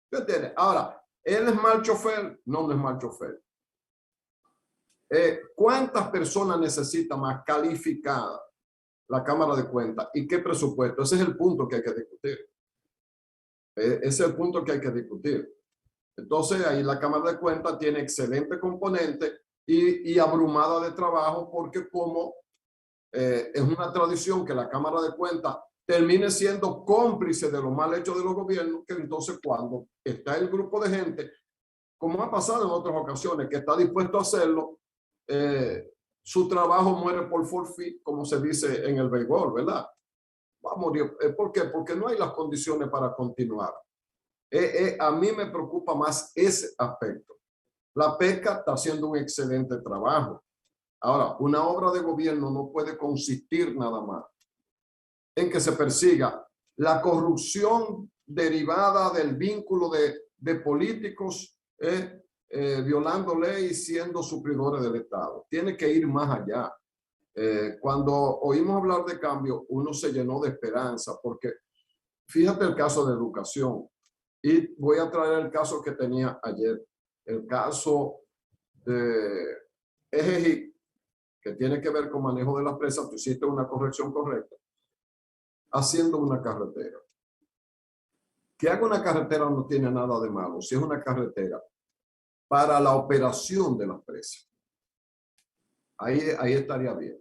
¿Qué tiene? Ahora, ¿él es mal chofer? No, no es mal chofer. ¿Cuántas personas necesita más calificada la Cámara de Cuentas y qué presupuesto? Ese es el punto que hay que discutir. Ese es el punto que hay que discutir. Entonces, ahí la Cámara de Cuentas tiene excelente componente y abrumada de trabajo porque como es una tradición que la Cámara de Cuentas termine siendo cómplice de lo mal hecho de los gobiernos, que entonces cuando está el grupo de gente, como ha pasado en otras ocasiones, que está dispuesto a hacerlo, su trabajo muere por forfeit, como se dice en el béisbol, ¿verdad? Va a morir. ¿Por qué? Porque no hay las condiciones para continuar. A mí me preocupa más ese aspecto. La PEPCA está haciendo un excelente trabajo. Ahora, una obra de gobierno no puede consistir nada más en que se persiga la corrupción derivada del vínculo de políticos violando ley y siendo suplidores del Estado. Tiene que ir más allá. Cuando oímos hablar de cambio, uno se llenó de esperanza, porque fíjate el caso de educación. Y voy a traer el caso que tenía ayer, el caso de EGI, que tiene que ver con manejo de las presas. Tú hiciste una corrección correcta. Haciendo una carretera. Que haga una carretera no tiene nada de malo, si es una carretera para la operación de las presas. Ahí estaría bien.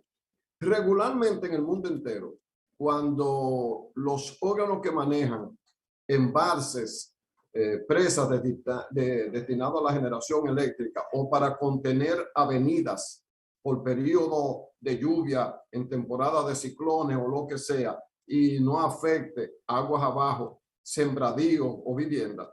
Regularmente en el mundo entero, cuando los órganos que manejan embalses, presas destinadas a la generación eléctrica o para contener avenidas por periodo de lluvia en temporada de ciclones o lo que sea, y no afecte aguas abajo, sembradíos o viviendas,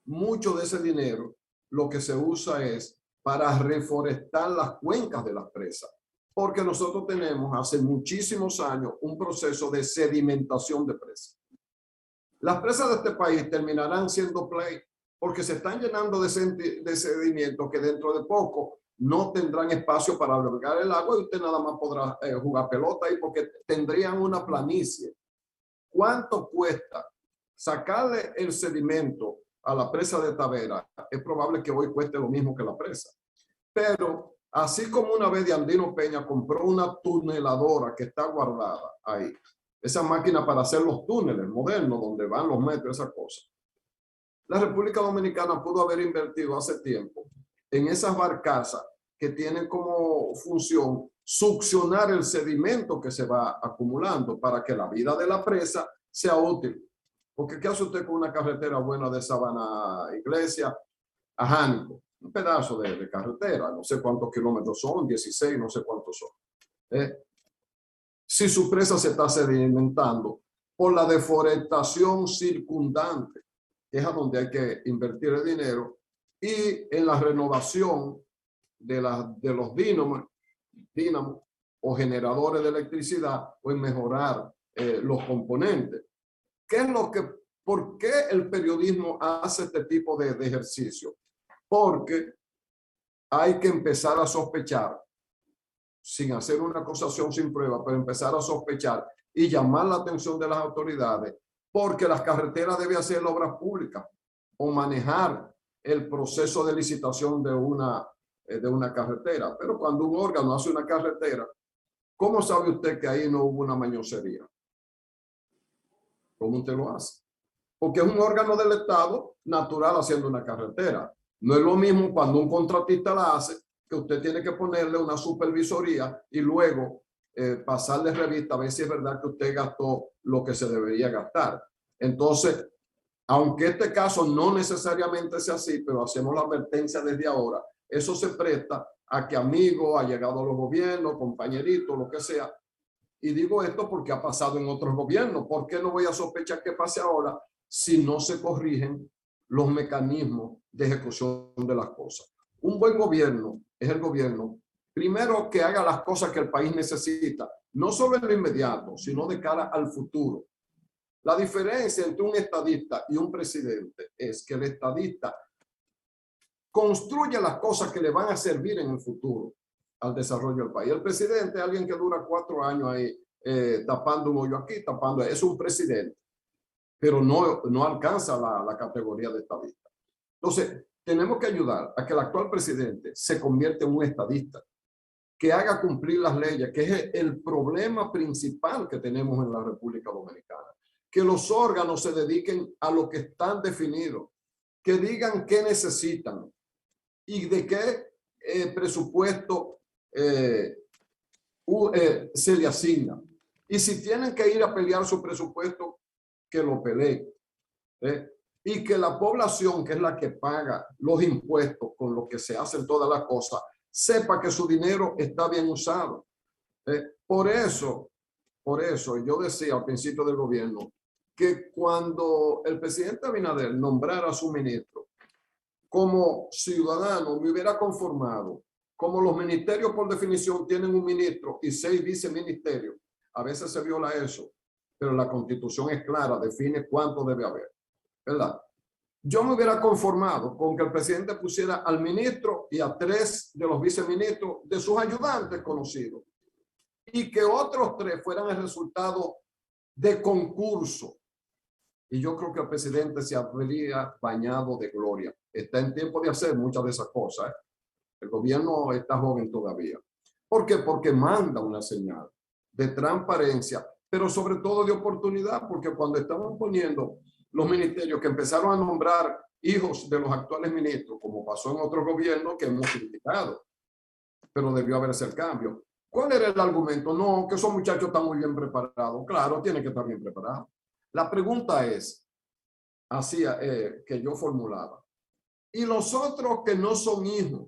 mucho de ese dinero lo que se usa es para reforestar las cuencas de las presas, porque nosotros tenemos hace muchísimos años un proceso de sedimentación de presas. Las presas de este país terminarán siendo play porque se están llenando de sedimentos que dentro de poco no tendrán espacio para albergar el agua y usted nada más podrá jugar pelota ahí porque tendrían una planicie. ¿Cuánto cuesta sacarle el sedimento a la presa de Tavera? Es probable que hoy cueste lo mismo que la presa. Pero así como una vez de Andino Peña compró una tuneladora que está guardada ahí, esa máquina para hacer los túneles modernos donde van los metros, esa cosa. La República Dominicana pudo haber invertido hace tiempo en esas barcazas que tienen como función succionar el sedimento que se va acumulando para que la vida de la presa sea útil. Porque ¿qué hace usted con una carretera buena de Sabana Iglesia a Jánico? Un pedazo de carretera, no sé cuántos kilómetros son, 16, no sé cuántos son. Si su presa se está sedimentando por la deforestación circundante, que es a donde hay que invertir el dinero, y en la renovación de los dínamos o generadores de electricidad, o en mejorar los componentes. ¿Por qué el periodismo hace este tipo de ejercicio? Porque hay que empezar a sospechar, sin hacer una acusación sin prueba, pero empezar a sospechar y llamar la atención de las autoridades, porque las carreteras deben hacer obras públicas o manejar el proceso de licitación de una carretera. Pero cuando un órgano hace una carretera, ¿cómo sabe usted que ahí no hubo una mañosería? ¿Cómo usted lo hace? Porque es un órgano del Estado natural haciendo una carretera. No es lo mismo cuando un contratista la hace, que usted tiene que ponerle una supervisoría y luego pasarle revista a ver si es verdad que usted gastó lo que se debería gastar. Entonces, aunque este caso no necesariamente sea así, pero hacemos la advertencia desde ahora, eso se presta a que amigos, allegados a los gobiernos, compañeritos, lo que sea. Y digo esto porque ha pasado en otros gobiernos. ¿Por qué no voy a sospechar que pase ahora si no se corrigen los mecanismos de ejecución de las cosas? Un buen gobierno es el gobierno, primero, que haga las cosas que el país necesita, no solo en lo inmediato, sino de cara al futuro. La diferencia entre un estadista y un presidente es que el estadista construye las cosas que le van a servir en el futuro al desarrollo del país. El presidente es alguien que dura 4 años ahí tapando un hoyo aquí, tapando. Es un presidente, pero no alcanza la categoría de estadista. Entonces, tenemos que ayudar a que el actual presidente se convierta en un estadista, que haga cumplir las leyes, que es el problema principal que tenemos en la República Dominicana. Que los órganos se dediquen a lo que están definidos, que digan qué necesitan y de qué presupuesto se le asigna. Y si tienen que ir a pelear su presupuesto, que lo peleen. Y que la población, que es la que paga los impuestos con lo que se hacen todas las cosas, sepa que su dinero está bien usado. Por eso yo decía al principio del gobierno que cuando el presidente Abinader nombrara a su ministro, como ciudadano me hubiera conformado como los ministerios por definición tienen un ministro y 6 viceministerios, a veces se viola eso, pero la Constitución es clara, define cuánto debe haber, ¿verdad? Yo me hubiera conformado con que el presidente pusiera al ministro y a 3 de los viceministros de sus ayudantes conocidos y que otros 3 fueran el resultado de concurso. Y yo creo que el presidente se habría bañado de gloria. Está en tiempo de hacer muchas de esas cosas, ¿eh? El gobierno está joven todavía. ¿Por qué? Porque manda una señal de transparencia, pero sobre todo de oportunidad, porque cuando estaban poniendo los ministerios que empezaron a nombrar hijos de los actuales ministros, como pasó en otros gobiernos que hemos criticado, pero debió haberse el cambio. ¿Cuál era el argumento? No, que esos muchachos están muy bien preparados. Claro, tienen que estar bien preparados. La pregunta es, así que yo formulaba, ¿y los otros que no son hijos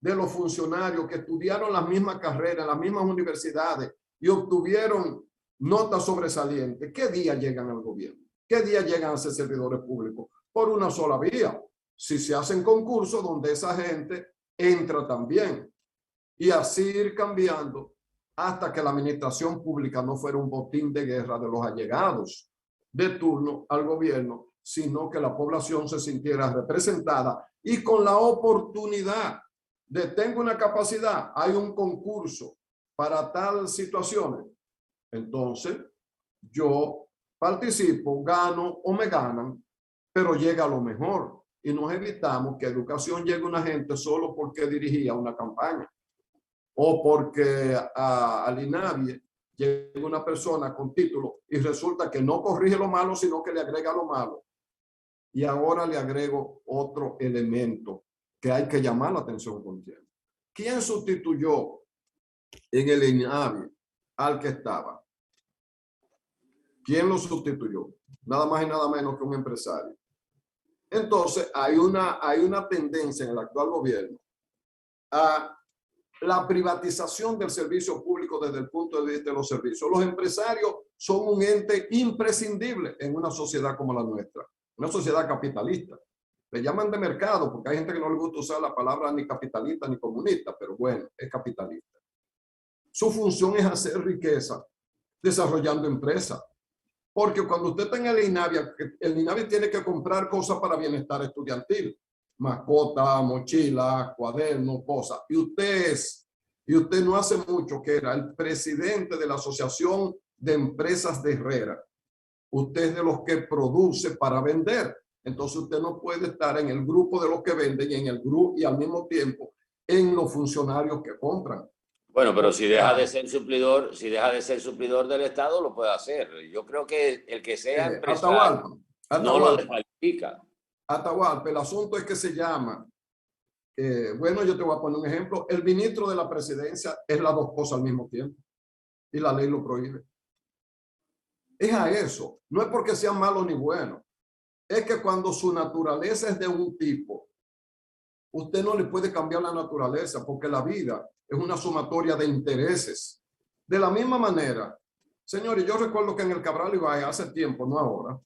de los funcionarios que estudiaron las mismas carreras, las mismas universidades y obtuvieron notas sobresalientes, qué día llegan al gobierno? ¿Qué día llegan a ser servidores públicos? Por una sola vía. Si se hacen concursos donde esa gente entra también. Y así ir cambiando hasta que la administración pública no fuera un botín de guerra de los allegados de turno al gobierno, sino que la población se sintiera representada y con la oportunidad de tengo una capacidad, hay un concurso para tal situaciones. Entonces, yo participo, gano o me ganan, pero llega a lo mejor. Y nos evitamos que a educación llegue una gente solo porque dirigía una campaña. O porque al INAVIE llega una persona con título y resulta que no corrige lo malo, sino que le agrega lo malo. Y ahora le agrego otro elemento que hay que llamar la atención con tiempo. ¿Quién sustituyó en el INAVIE al que estaba? ¿Quién lo sustituyó? Nada más y nada menos que un empresario. Entonces, hay una tendencia en el actual gobierno a la privatización del servicio público desde el punto de vista de los servicios. Los empresarios son un ente imprescindible en una sociedad como la nuestra, una sociedad capitalista. Le llaman de mercado porque hay gente que no le gusta usar la palabra ni capitalista ni comunista, pero bueno, es capitalista. Su función es hacer riqueza desarrollando empresas. Porque cuando usted está en el INAVIE tiene que comprar cosas para bienestar estudiantil. Mascota, mochila, cuadernos, cosas. Y usted no hace mucho que era el presidente de la Asociación de Empresas de Herrera. Usted es de los que produce para vender. Entonces usted no puede estar en el grupo de los que venden y en el grupo y al mismo tiempo en los funcionarios que compran. Bueno, pero si deja de ser suplidor del Estado, lo puede hacer. Yo creo que el que sea empresario no lo descalifica. Atahualpa, el asunto es que se llama, bueno, yo te voy a poner un ejemplo, el ministro de la presidencia es las dos cosas al mismo tiempo y la ley lo prohíbe. Es a eso, no es porque sea malo ni bueno, es que cuando su naturaleza es de un tipo, usted no le puede cambiar la naturaleza porque la vida es una sumatoria de intereses. De la misma manera, señores, yo recuerdo que en el Cabral Ibáez hace tiempo, no ahora,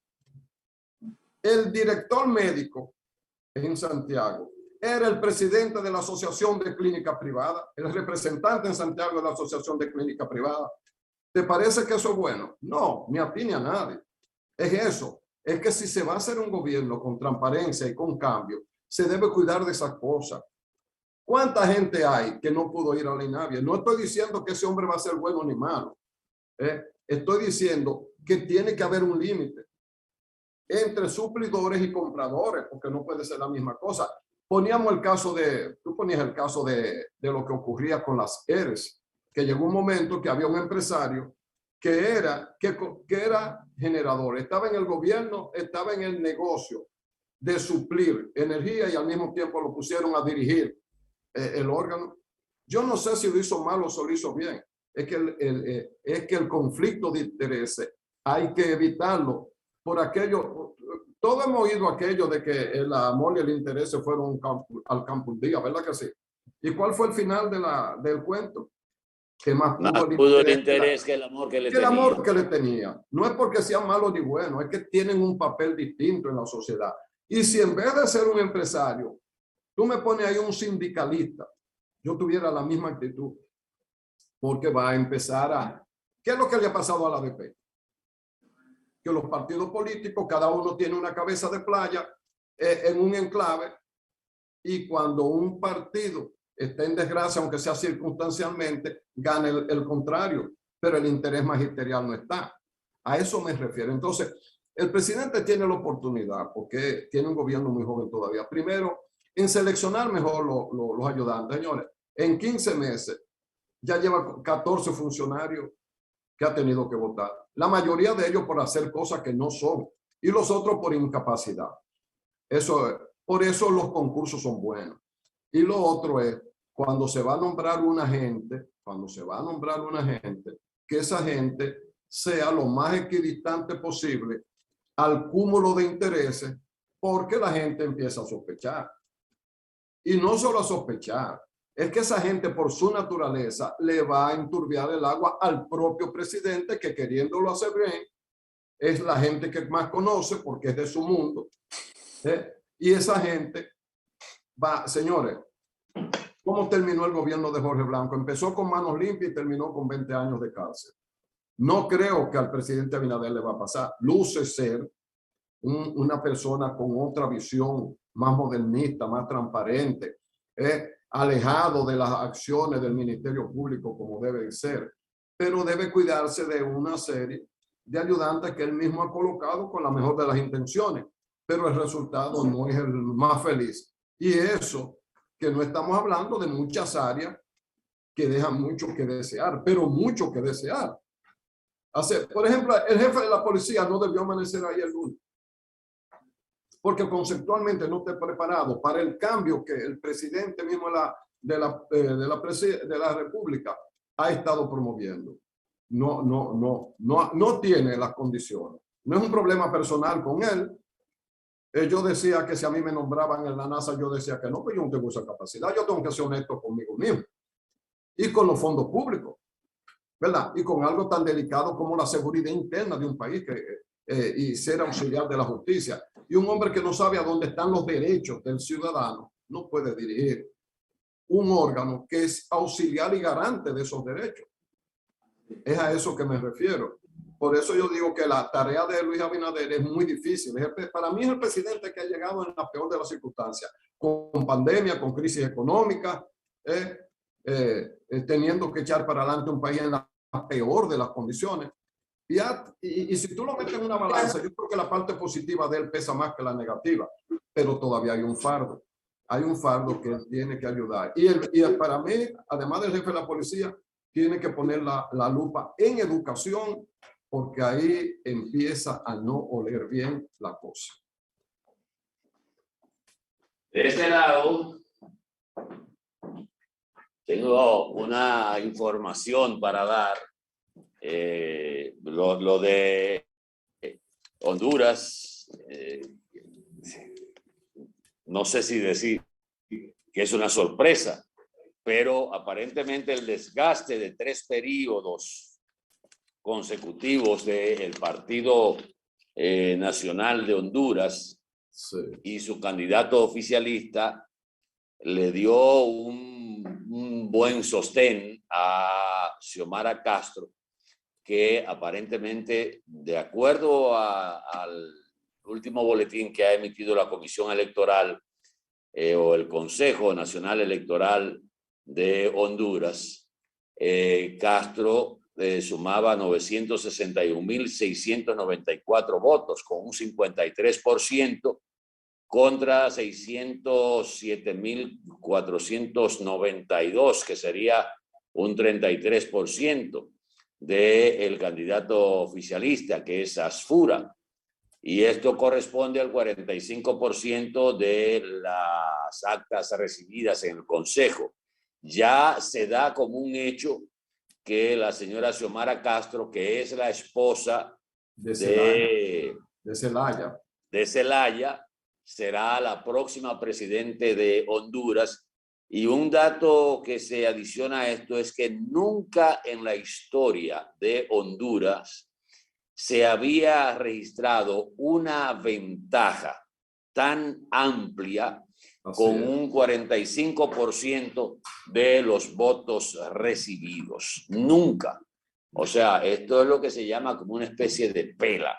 el director médico en Santiago era el presidente de la Asociación de Clínica Privada, el representante en Santiago de la Asociación de Clínica Privada. ¿Te parece que eso es bueno? No, ni a ti ni a nadie. Es eso. Es que si se va a hacer un gobierno con transparencia y con cambio, se debe cuidar de esas cosas. ¿Cuánta gente hay que no pudo ir a la INAVIE? No estoy diciendo que ese hombre va a ser bueno ni malo. Estoy diciendo que tiene que haber un límite entre suplidores y compradores, porque no puede ser la misma cosa. Poníamos el caso tú ponías el caso de lo que ocurría con las ERES, que llegó un momento que había un empresario que era generador, estaba en el gobierno, estaba en el negocio de suplir energía y al mismo tiempo lo pusieron a dirigir el órgano. Yo no sé si lo hizo mal o si lo hizo bien. Es que el conflicto de intereses hay que evitarlo por aquello. Todos hemos oído aquello de que el amor y el interés se fueron al campo un día, ¿verdad que sí? ¿Y cuál fue el final del cuento? Que más pudo el interés que el amor que le tenía. El amor que le tenía. No es porque sean malos ni buenos, es que tienen un papel distinto en la sociedad. Y si en vez de ser un empresario, tú me pones ahí un sindicalista, yo tuviera la misma actitud, porque va a empezar a... ¿Qué es lo que le ha pasado a la ADP? Que los partidos políticos, cada uno tiene una cabeza de playa en un enclave, y cuando un partido está en desgracia, aunque sea circunstancialmente, gana el contrario, pero el interés magisterial no está. A eso me refiero. Entonces, el presidente tiene la oportunidad, porque tiene un gobierno muy joven todavía, primero, en seleccionar mejor los ayudantes. Señores, en 15 meses ya lleva 14 funcionarios que ha tenido que votar. La mayoría de ellos por hacer cosas que no son, y los otros por incapacidad. Por eso los concursos son buenos. Y lo otro es, cuando se va a nombrar una gente, que esa gente sea lo más equidistante posible al cúmulo de intereses, porque la gente empieza a sospechar. Y no solo a sospechar, es que esa gente por su naturaleza le va a enturbiar el agua al propio presidente, que queriéndolo hacer bien, es la gente que más conoce porque es de su mundo. Y esa gente va, señores, ¿cómo terminó el gobierno de Jorge Blanco? Empezó con manos limpias y terminó con 20 años de cárcel. No creo que al presidente Abinader le va a pasar. Luce ser una persona con otra visión, más modernista, más transparente, alejado de las acciones del Ministerio Público como debe ser, pero debe cuidarse de una serie de ayudantes que él mismo ha colocado con la mejor de las intenciones, pero el resultado no es el más feliz. Y eso, que no estamos hablando de muchas áreas que dejan mucho que desear, pero mucho que desear. Por ejemplo, el jefe de la policía no debió amanecer ahí el lunes, porque conceptualmente no está preparado para el cambio que el presidente mismo de la República ha estado promoviendo. No tiene las condiciones. No es un problema personal con él. Yo decía que si a mí me nombraban en la NASA, yo decía que no, pues yo no tengo esa capacidad. Yo tengo que ser honesto conmigo mismo y con los fondos públicos, ¿verdad? Y con algo tan delicado como la seguridad interna de un país y ser auxiliar de la justicia. Y un hombre que no sabe a dónde están los derechos del ciudadano no puede dirigir un órgano que es auxiliar y garante de esos derechos. Es a eso que me refiero. Por eso yo digo que la tarea de Luis Abinader es muy difícil. Para mí es el presidente que ha llegado en la peor de las circunstancias, con pandemia, con crisis económica, teniendo que echar para adelante un país en la peor de las condiciones. Y si tú lo metes en una balanza, yo creo que la parte positiva de él pesa más que la negativa, pero todavía hay un fardo. Hay un fardo que él tiene que ayudar. Y para mí, además del jefe de la policía, tiene que poner la lupa en educación, porque ahí empieza a no oler bien la cosa. De este lado, tengo una información para dar. Lo de Honduras, no sé si decir que es una sorpresa, pero aparentemente el desgaste de 3 periodos consecutivos del Partido Nacional de Honduras y su candidato oficialista le dio un buen sostén a Xiomara Castro, que aparentemente, de acuerdo al último boletín que ha emitido la Comisión Electoral o el Consejo Nacional Electoral de Honduras, Castro sumaba 961.694 votos, con un 53%, contra 607.492, que sería un 33%. del candidato oficialista, que es Asfura, y esto corresponde al 45% de las actas recibidas en el Consejo. Ya se da como un hecho que la señora Xiomara Castro, que es la esposa de Zelaya, será la próxima presidente de Honduras. Y un dato que se adiciona a esto es que nunca en la historia de Honduras se había registrado una ventaja tan amplia con un 45% de los votos recibidos. Nunca. O sea, esto es lo que se llama como una especie de pela,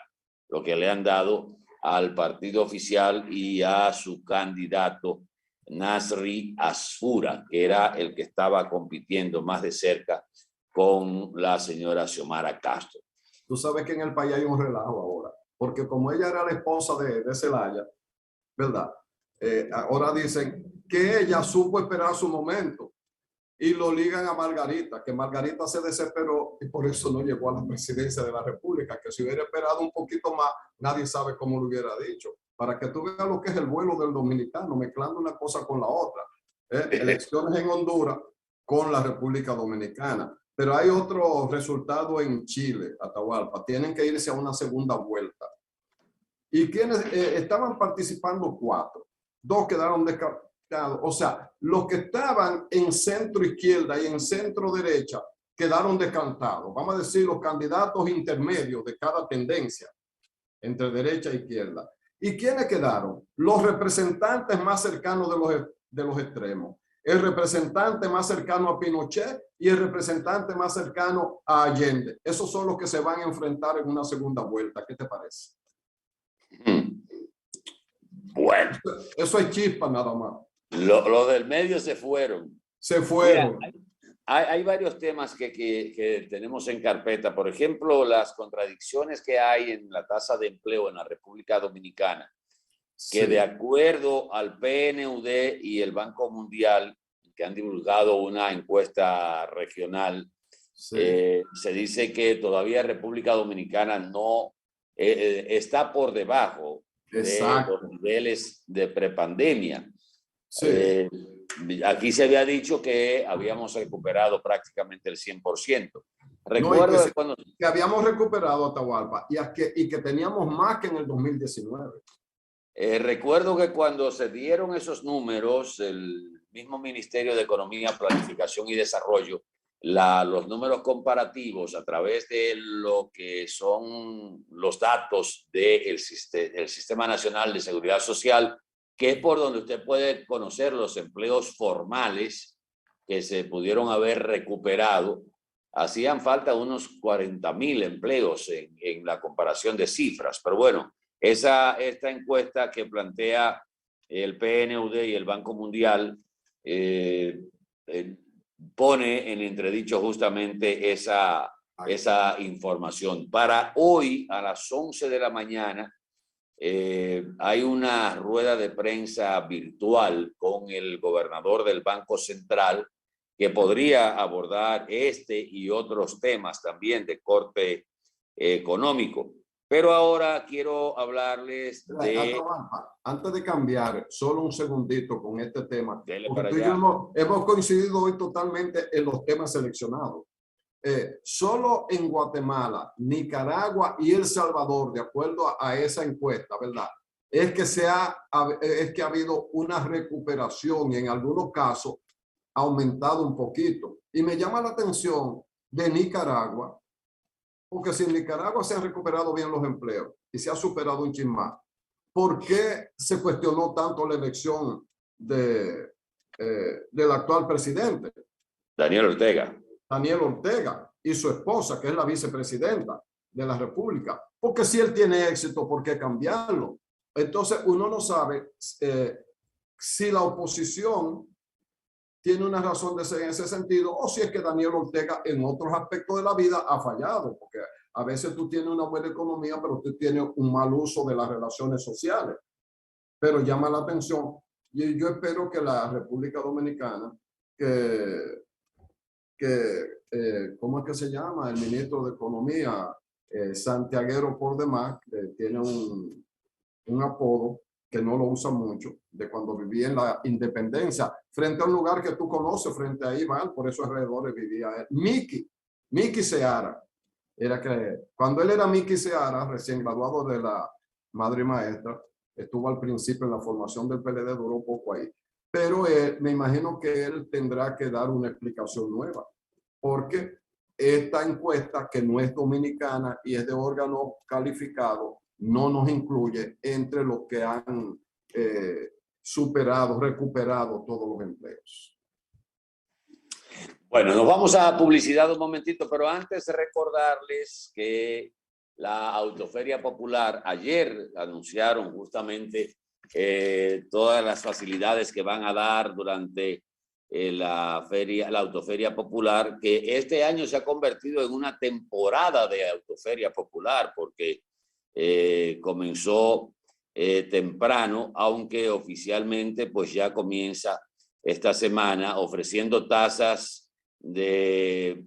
lo que le han dado al partido oficial y a su candidato Nasri Asfura, que era el que estaba compitiendo más de cerca con la señora Xiomara Castro. Tú sabes que en el país hay un relajo ahora, porque como ella era la esposa de Zelaya, ¿verdad? Ahora dicen que ella supo esperar su momento y lo ligan a Margarita, que Margarita se desesperó y por eso no llegó a la presidencia de la República, que si hubiera esperado un poquito más, nadie sabe cómo lo hubiera dicho. Para que tú veas lo que es el vuelo del dominicano, mezclando una cosa con la otra. Elecciones en Honduras con la República Dominicana. Pero hay otro resultado en Chile, Atahualpa. Tienen que irse a una segunda vuelta. ¿Y quienes estaban participando? 4. 2 quedaron descartados. O sea, los que estaban en centro izquierda y en centro derecha quedaron descartados. Vamos a decir los candidatos intermedios de cada tendencia entre derecha e izquierda. ¿Y quiénes quedaron? Los representantes más cercanos de los extremos. El representante más cercano a Pinochet y el representante más cercano a Allende. Esos son los que se van a enfrentar en una segunda vuelta. ¿Qué te parece? Bueno. Eso es chispa nada más. Los del medio se fueron. Se fueron. Mira, hay varios temas que tenemos en carpeta. Por ejemplo, las contradicciones que hay en la tasa de empleo en la República Dominicana, que de acuerdo al PNUD y el Banco Mundial, que han divulgado una encuesta regional, se dice que todavía República Dominicana no está por debajo de los niveles de prepandemia. Aquí se había dicho que habíamos recuperado prácticamente el 100%. Recuerdo que habíamos recuperado Atahualpa y que teníamos más que en el 2019. Recuerdo que cuando se dieron esos números, el mismo Ministerio de Economía, Planificación y Desarrollo, los números comparativos a través de lo que son los datos del Sistema Nacional de Seguridad Social, que es por donde usted puede conocer los empleos formales que se pudieron haber recuperado, hacían falta unos 40,000 empleos en la comparación de cifras. Pero bueno, esta encuesta que plantea el PNUD y el Banco Mundial pone en entredicho justamente esa información. Para hoy, a las 11 de la mañana, hay una rueda de prensa virtual con el gobernador del Banco Central que podría abordar este y otros temas también de corte económico. Pero ahora quiero hablarles de... Antes de cambiar, solo un segundito con este tema. Para tú y yo hemos coincidido hoy totalmente en los temas seleccionados. Solo en Guatemala, Nicaragua y El Salvador, de acuerdo a esa encuesta, ¿verdad? Es que ha habido una recuperación y en algunos casos ha aumentado un poquito. Y me llama la atención de Nicaragua, porque si en Nicaragua se han recuperado bien los empleos y se ha superado un chin más, ¿por qué se cuestionó tanto la elección del actual presidente? Daniel Ortega. Daniel Ortega y su esposa, que es la vicepresidenta de la República. Porque si él tiene éxito, ¿por qué cambiarlo? Entonces uno no sabe si la oposición tiene una razón de ser en ese sentido o si es que Daniel Ortega en otros aspectos de la vida ha fallado, porque a veces tú tienes una buena economía, pero tú tienes un mal uso de las relaciones sociales. Pero llama la atención y yo espero que la República Dominicana, ¿cómo es que se llama? El ministro de Economía, santiaguero por demás, tiene un apodo que no lo usa mucho, de cuando vivía en la Independencia, frente a un lugar que tú conoces, frente a Iván, por esos alrededores vivía él. Miki Seara. Era que cuando él era Miki Seara, recién graduado de la madre maestra, estuvo al principio en la formación del PLD, duró poco ahí. Pero me imagino que él tendrá que dar una explicación nueva, porque esta encuesta, que no es dominicana y es de órgano calificado, no nos incluye entre los que han recuperado todos los empleos. Bueno, nos vamos a publicidad un momentito, pero antes de recordarles que la Autoferia Popular ayer anunciaron justamente todas las facilidades que van a dar durante la Autoferia Popular, que este año se ha convertido en una temporada de Autoferia Popular, porque comenzó temprano, aunque oficialmente pues ya comienza esta semana ofreciendo tasas de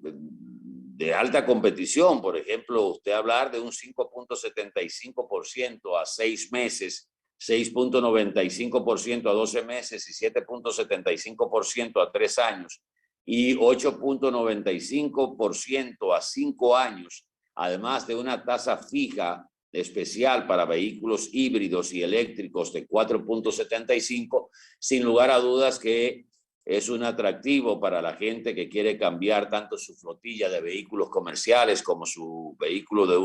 alta competición. Por ejemplo, usted hablar de un 5.75% a 6 meses, 6.95% a 12 meses y 7.75% a 3 años y 8.95% a 5 años, además de una tasa fija especial para vehículos híbridos y eléctricos de 4.75, sin lugar a dudas que es un atractivo para la gente que quiere cambiar tanto su flotilla de vehículos comerciales como su vehículo de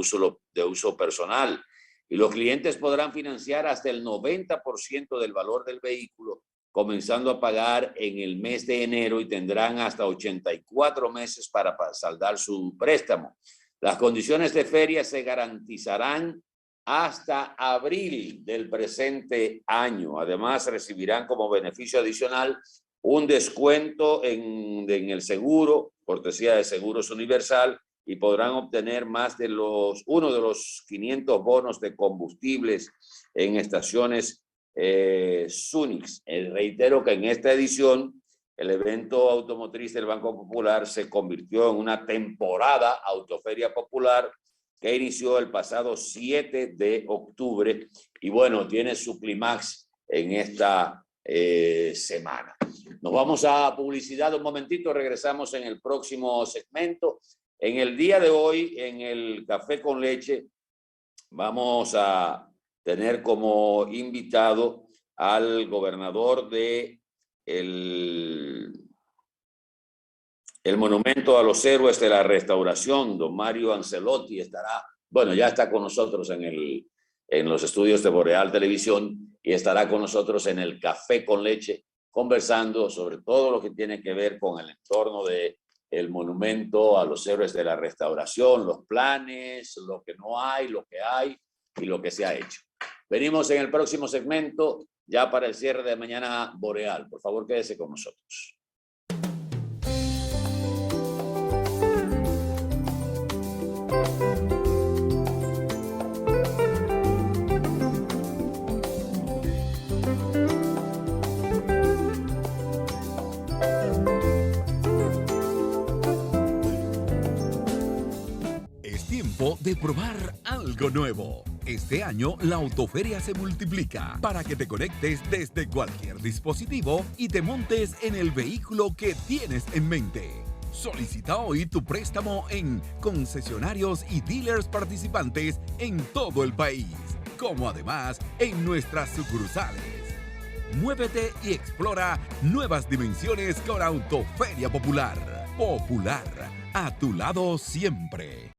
uso personal. Y los clientes podrán financiar hasta el 90% del valor del vehículo, comenzando a pagar en el mes de enero, y tendrán hasta 84 meses para saldar su préstamo. Las condiciones de feria se garantizarán hasta abril del presente año. Además, recibirán como beneficio adicional un descuento en el seguro, cortesía de Seguros Universal, y podrán obtener uno de los 500 bonos de combustibles en estaciones Sunix. Reitero que en esta edición el evento automotriz del Banco Popular se convirtió en una temporada Autoferia Popular que inició el pasado 7 de octubre y bueno, tiene su clímax en esta semana. Nos vamos a publicidad un momentito, regresamos en el próximo segmento. En el día de hoy, en el Café con Leche, vamos a tener como invitado al gobernador de el Monumento a los Héroes de la Restauración, don Mario Ancelotti. Ya está con nosotros en los estudios de Boreal Televisión y estará con nosotros en el Café con Leche conversando sobre todo lo que tiene que ver con el entorno de el Monumento a los Héroes de la Restauración, los planes, lo que no hay, lo que hay y lo que se ha hecho. Venimos en el próximo segmento ya para el cierre de Mañana Boreal. Por favor, quédese con nosotros. De probar algo nuevo. Este año la Autoferia se multiplica para que te conectes desde cualquier dispositivo y te montes en el vehículo que tienes en mente. Solicita hoy tu préstamo en concesionarios y dealers participantes en todo el país, como además en nuestras sucursales. Muévete y explora nuevas dimensiones con Autoferia Popular. Popular, a tu lado siempre.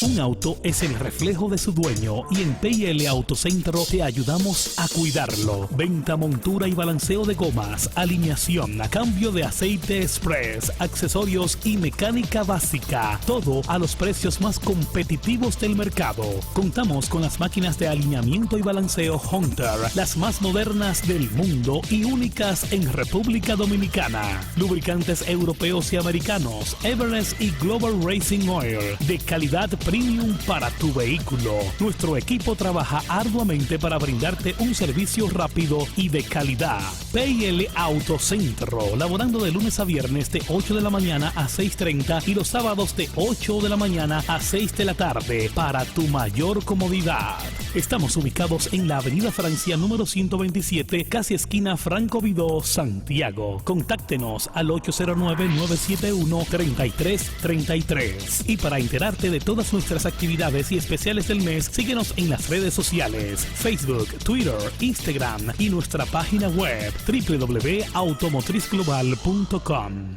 Un auto es el reflejo de su dueño y en P&L Autocentro te ayudamos a cuidarlo. Venta, montura y balanceo de gomas, alineación, cambio de aceite express, accesorios y mecánica básica. Todo a los precios más competitivos del mercado. Contamos con las máquinas de alineamiento y balanceo Hunter, las más modernas del mundo y únicas en República Dominicana. Lubricantes europeos y americanos, Everest y Global Racing Oil, de calidad premium para tu vehículo. Nuestro equipo trabaja arduamente para brindarte un servicio rápido y de calidad. P&L Autocentro, laborando de lunes a viernes de 8 de la mañana a 6:30 y los sábados de 8 de la mañana a 6 de la tarde para tu mayor comodidad. Estamos ubicados en la Avenida Francia número 127, casi esquina Franco Vidó, Santiago. Contáctenos al 809-971-3333. Y para enterarte de todas nuestras actividades y especiales del mes, síguenos en las redes sociales, Facebook, Twitter, Instagram y nuestra página web www.automotrizglobal.com.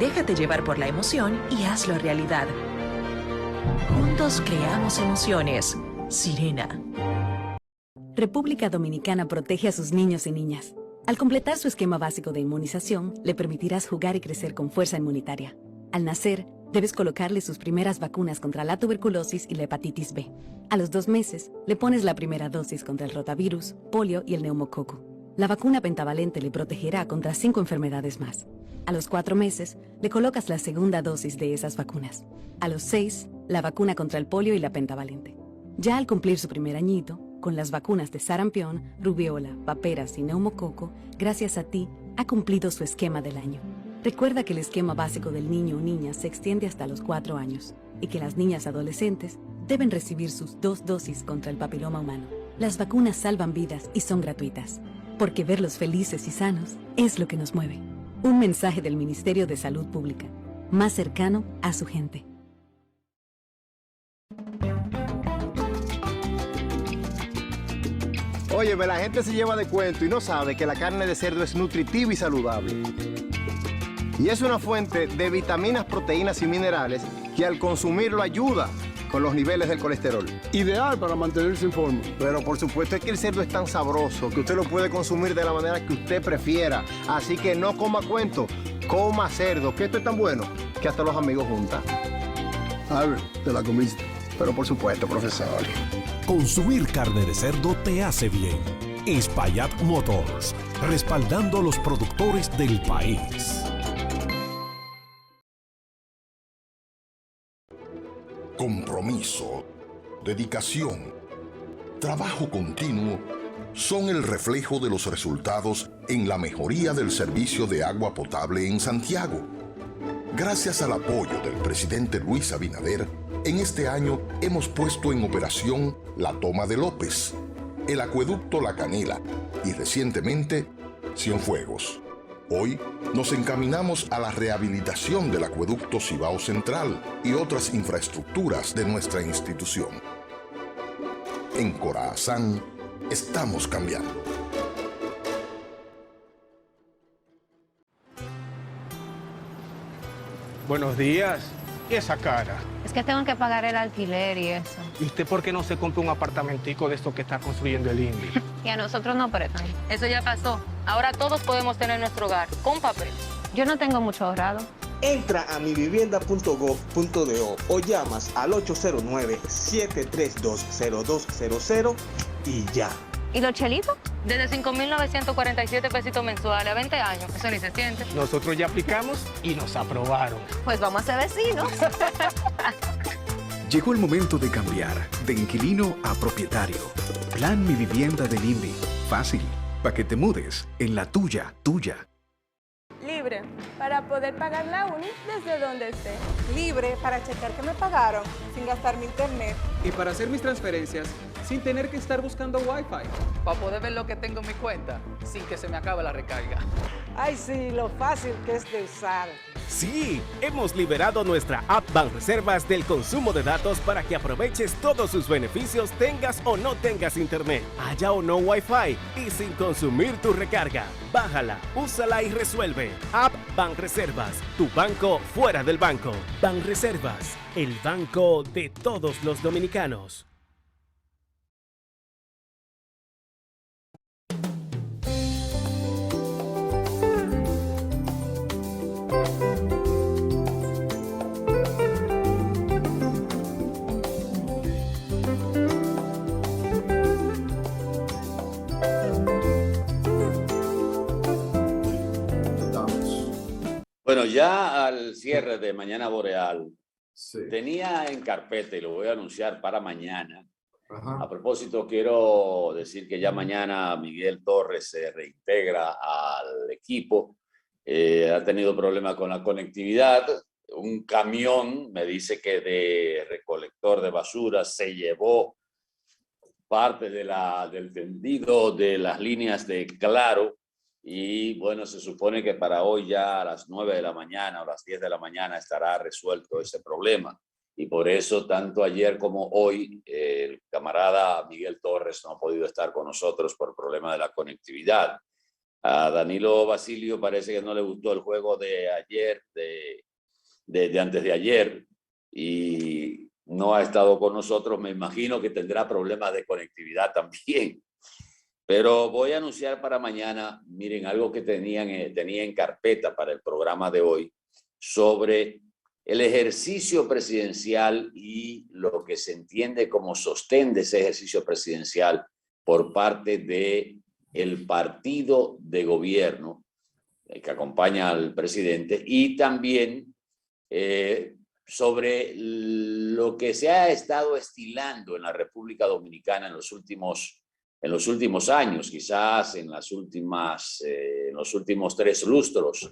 Déjate llevar por la emoción y hazlo realidad. Juntos creamos emociones. Sirena. República Dominicana protege a sus niños y niñas. Al completar su esquema básico de inmunización, le permitirás jugar y crecer con fuerza inmunitaria. Al nacer, debes colocarle sus primeras vacunas contra la tuberculosis y la hepatitis B. A los 2 meses, le pones la primera dosis contra el rotavirus, polio y el neumococo. La vacuna pentavalente le protegerá contra 5 enfermedades más. A los 4 meses, le colocas la segunda dosis de esas vacunas. A los 6, la vacuna contra el polio y la pentavalente. Ya al cumplir su primer añito, con las vacunas de sarampión, rubiola, paperas y neumococo, gracias a ti, ha cumplido su esquema del año. Recuerda que el esquema básico del niño o niña se extiende hasta los 4 años y que las niñas adolescentes deben recibir sus 2 dosis contra el papiloma humano. Las vacunas salvan vidas y son gratuitas, porque verlos felices y sanos es lo que nos mueve. Un mensaje del Ministerio de Salud Pública, más cercano a su gente. Óyeme, la gente se lleva de cuento y no sabe que la carne de cerdo es nutritiva y saludable. Y es una fuente de vitaminas, proteínas y minerales que al consumirlo ayuda con los niveles del colesterol. Ideal para mantenerse en forma. Pero por supuesto es que el cerdo es tan sabroso que usted lo puede consumir de la manera que usted prefiera. Así que no coma cuento, coma cerdo, que esto es tan bueno que hasta los amigos juntan. Albert, te la comiste. Pero por supuesto, profesor. Consumir carne de cerdo te hace bien. Espaillat Motors, respaldando a los productores del país. Compromiso, dedicación, trabajo continuo son el reflejo de los resultados en la mejoría del servicio de agua potable en Santiago. Gracias al apoyo del presidente Luis Abinader, en este año hemos puesto en operación la Toma de López, el acueducto La Canela y recientemente Cienfuegos. Hoy nos encaminamos a la rehabilitación del acueducto Cibao Central y otras infraestructuras de nuestra institución. En Corazán estamos cambiando. Buenos días. ¿Y esa cara? Es que tengo que pagar el alquiler y eso. ¿Y usted por qué no se compra un apartamentico de esto que está construyendo el INVI? Y a nosotros no prestan. Eso ya pasó. Ahora todos podemos tener nuestro hogar con papel. Yo no tengo mucho ahorrado. Entra a mivivienda.gov.do o llamas al 809-732-0200 y ya. ¿Y los chelitos? Desde 5.947 pesitos mensuales a 20 años. Eso ni se siente. Nosotros ya aplicamos y nos aprobaron. Pues vamos a ser vecinos. Llegó el momento de cambiar de inquilino a propietario. Plan Mi Vivienda del INVI. Fácil, para que te mudes en la tuya. Libre, para poder pagar la uni desde donde esté. Libre para checar que me pagaron sin gastar mi internet. Y para hacer mis transferencias sin tener que estar buscando Wi-Fi. Para poder ver lo que tengo en mi cuenta sin que se me acabe la recarga. Ay, sí, lo fácil que es de usar. Sí, hemos liberado nuestra app Banreservas del consumo de datos para que aproveches todos sus beneficios tengas o no tengas internet, haya o no Wi-Fi y sin consumir tu recarga. Bájala, úsala y resuelve. App Banreservas, tu banco fuera del banco. Banreservas, el banco de todos los dominicanos. Bueno, ya al cierre de Mañana Boreal, tenía en carpeta, y lo voy a anunciar para mañana. A propósito, quiero decir que ya mañana Miguel Torres se reintegra al equipo. Ha tenido problemas con la conectividad. Un camión, me dice que de recolector de basura, se llevó parte del tendido de las líneas de Claro. Y bueno, se supone que para hoy ya a las 9 de la mañana o las 10 de la mañana estará resuelto ese problema. Y por eso, tanto ayer como hoy, el camarada Miguel Torres no ha podido estar con nosotros por problema de la conectividad. A Danilo Basilio parece que no le gustó el juego de ayer, de antes de ayer, y no ha estado con nosotros. Me imagino que tendrá problemas de conectividad también. Pero voy a anunciar para mañana, miren, algo que tenía en carpeta para el programa de hoy, sobre el ejercicio presidencial y lo que se entiende como sostén de ese ejercicio presidencial por parte del partido de gobierno que acompaña al presidente, y también sobre lo que se ha estado estilando en la República Dominicana en los últimos años, quizás en los últimos 3 lustros,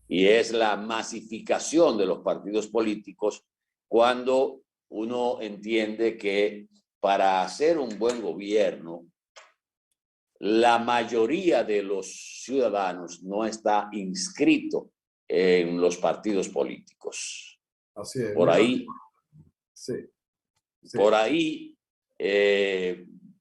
y es la masificación de los partidos políticos, cuando uno entiende que para hacer un buen gobierno, la mayoría de los ciudadanos no está inscrito en los partidos políticos. Así es. Por ahí, sí. Por ahí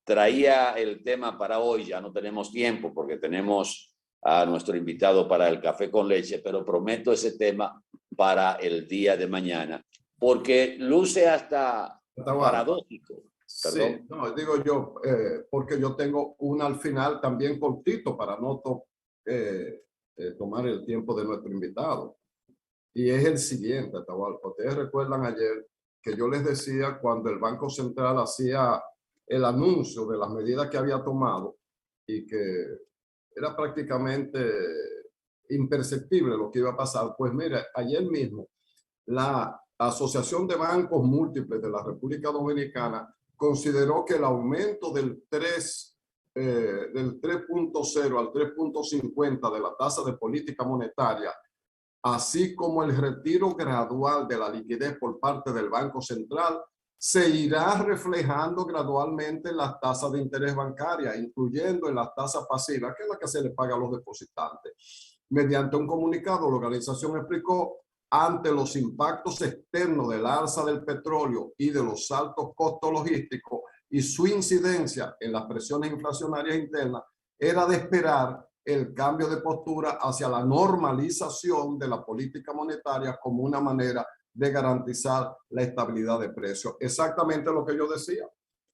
traía el tema para hoy. Ya no tenemos tiempo porque tenemos a nuestro invitado para el café con leche, pero prometo ese tema para el día de mañana, porque luce hasta paradójico. Perdón. Sí, no, digo yo, porque yo tengo una al final también cortito para no tomar el tiempo de nuestro invitado. Y es el siguiente, Atahualpa. Ustedes recuerdan ayer que yo les decía, cuando el Banco Central hacía el anuncio de las medidas que había tomado y que era prácticamente imperceptible lo que iba a pasar. Pues mira, ayer mismo la Asociación de Bancos Múltiples de la República Dominicana consideró que el aumento del 3.0 al 3.50 de la tasa de política monetaria, así como el retiro gradual de la liquidez por parte del Banco Central, se irá reflejando gradualmente en las tasas de interés bancaria, incluyendo en las tasas pasivas, que es la que se le paga a los depositantes. Mediante un comunicado, la organización explicó, ante los impactos externos del alza del petróleo y de los altos costos logísticos y su incidencia en las presiones inflacionarias internas, era de esperar el cambio de postura hacia la normalización de la política monetaria como una manera de garantizar la estabilidad de precios. Exactamente lo que yo decía.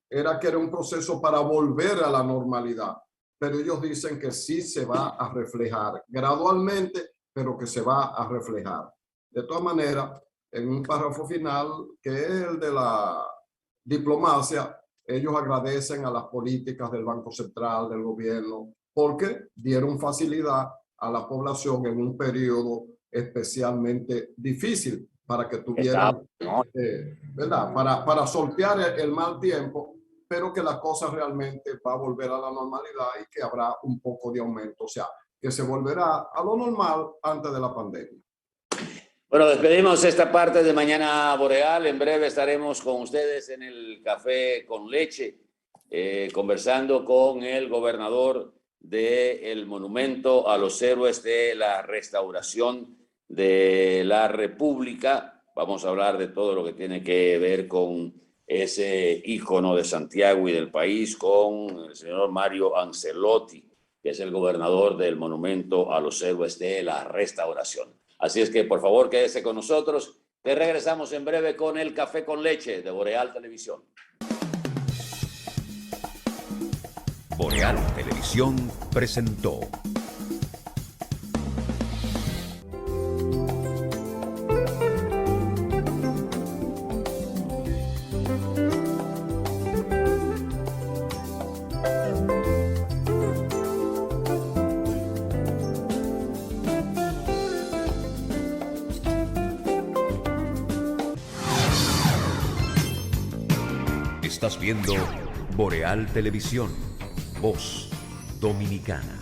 Era que era un proceso para volver a la normalidad, pero ellos dicen que sí se va a reflejar gradualmente, pero que se va a reflejar. De todas maneras, en un párrafo final, que es el de la diplomacia, ellos agradecen a las políticas del Banco Central, del gobierno, porque dieron facilidad a la población en un periodo especialmente difícil para que tuvieran, ¿verdad? Para sortear el mal tiempo, pero que la cosa realmente va a volver a la normalidad y que habrá un poco de aumento, o sea, que se volverá a lo normal antes de la pandemia. Bueno, despedimos esta parte de Mañana Boreal. En breve estaremos con ustedes en el café con leche, conversando con el gobernador del Monumento a los Héroes de la Restauración de la República. Vamos a hablar de todo lo que tiene que ver con ese ícono de Santiago y del país, con el señor Mario Ancelotti, que es el gobernador del Monumento a los Héroes de la Restauración. Así es que, por favor, quédese con nosotros. Te regresamos en breve con el Café con Leche de Boreal Televisión. Boreal Televisión presentó. Estás viendo Boreal Televisión, voz dominicana.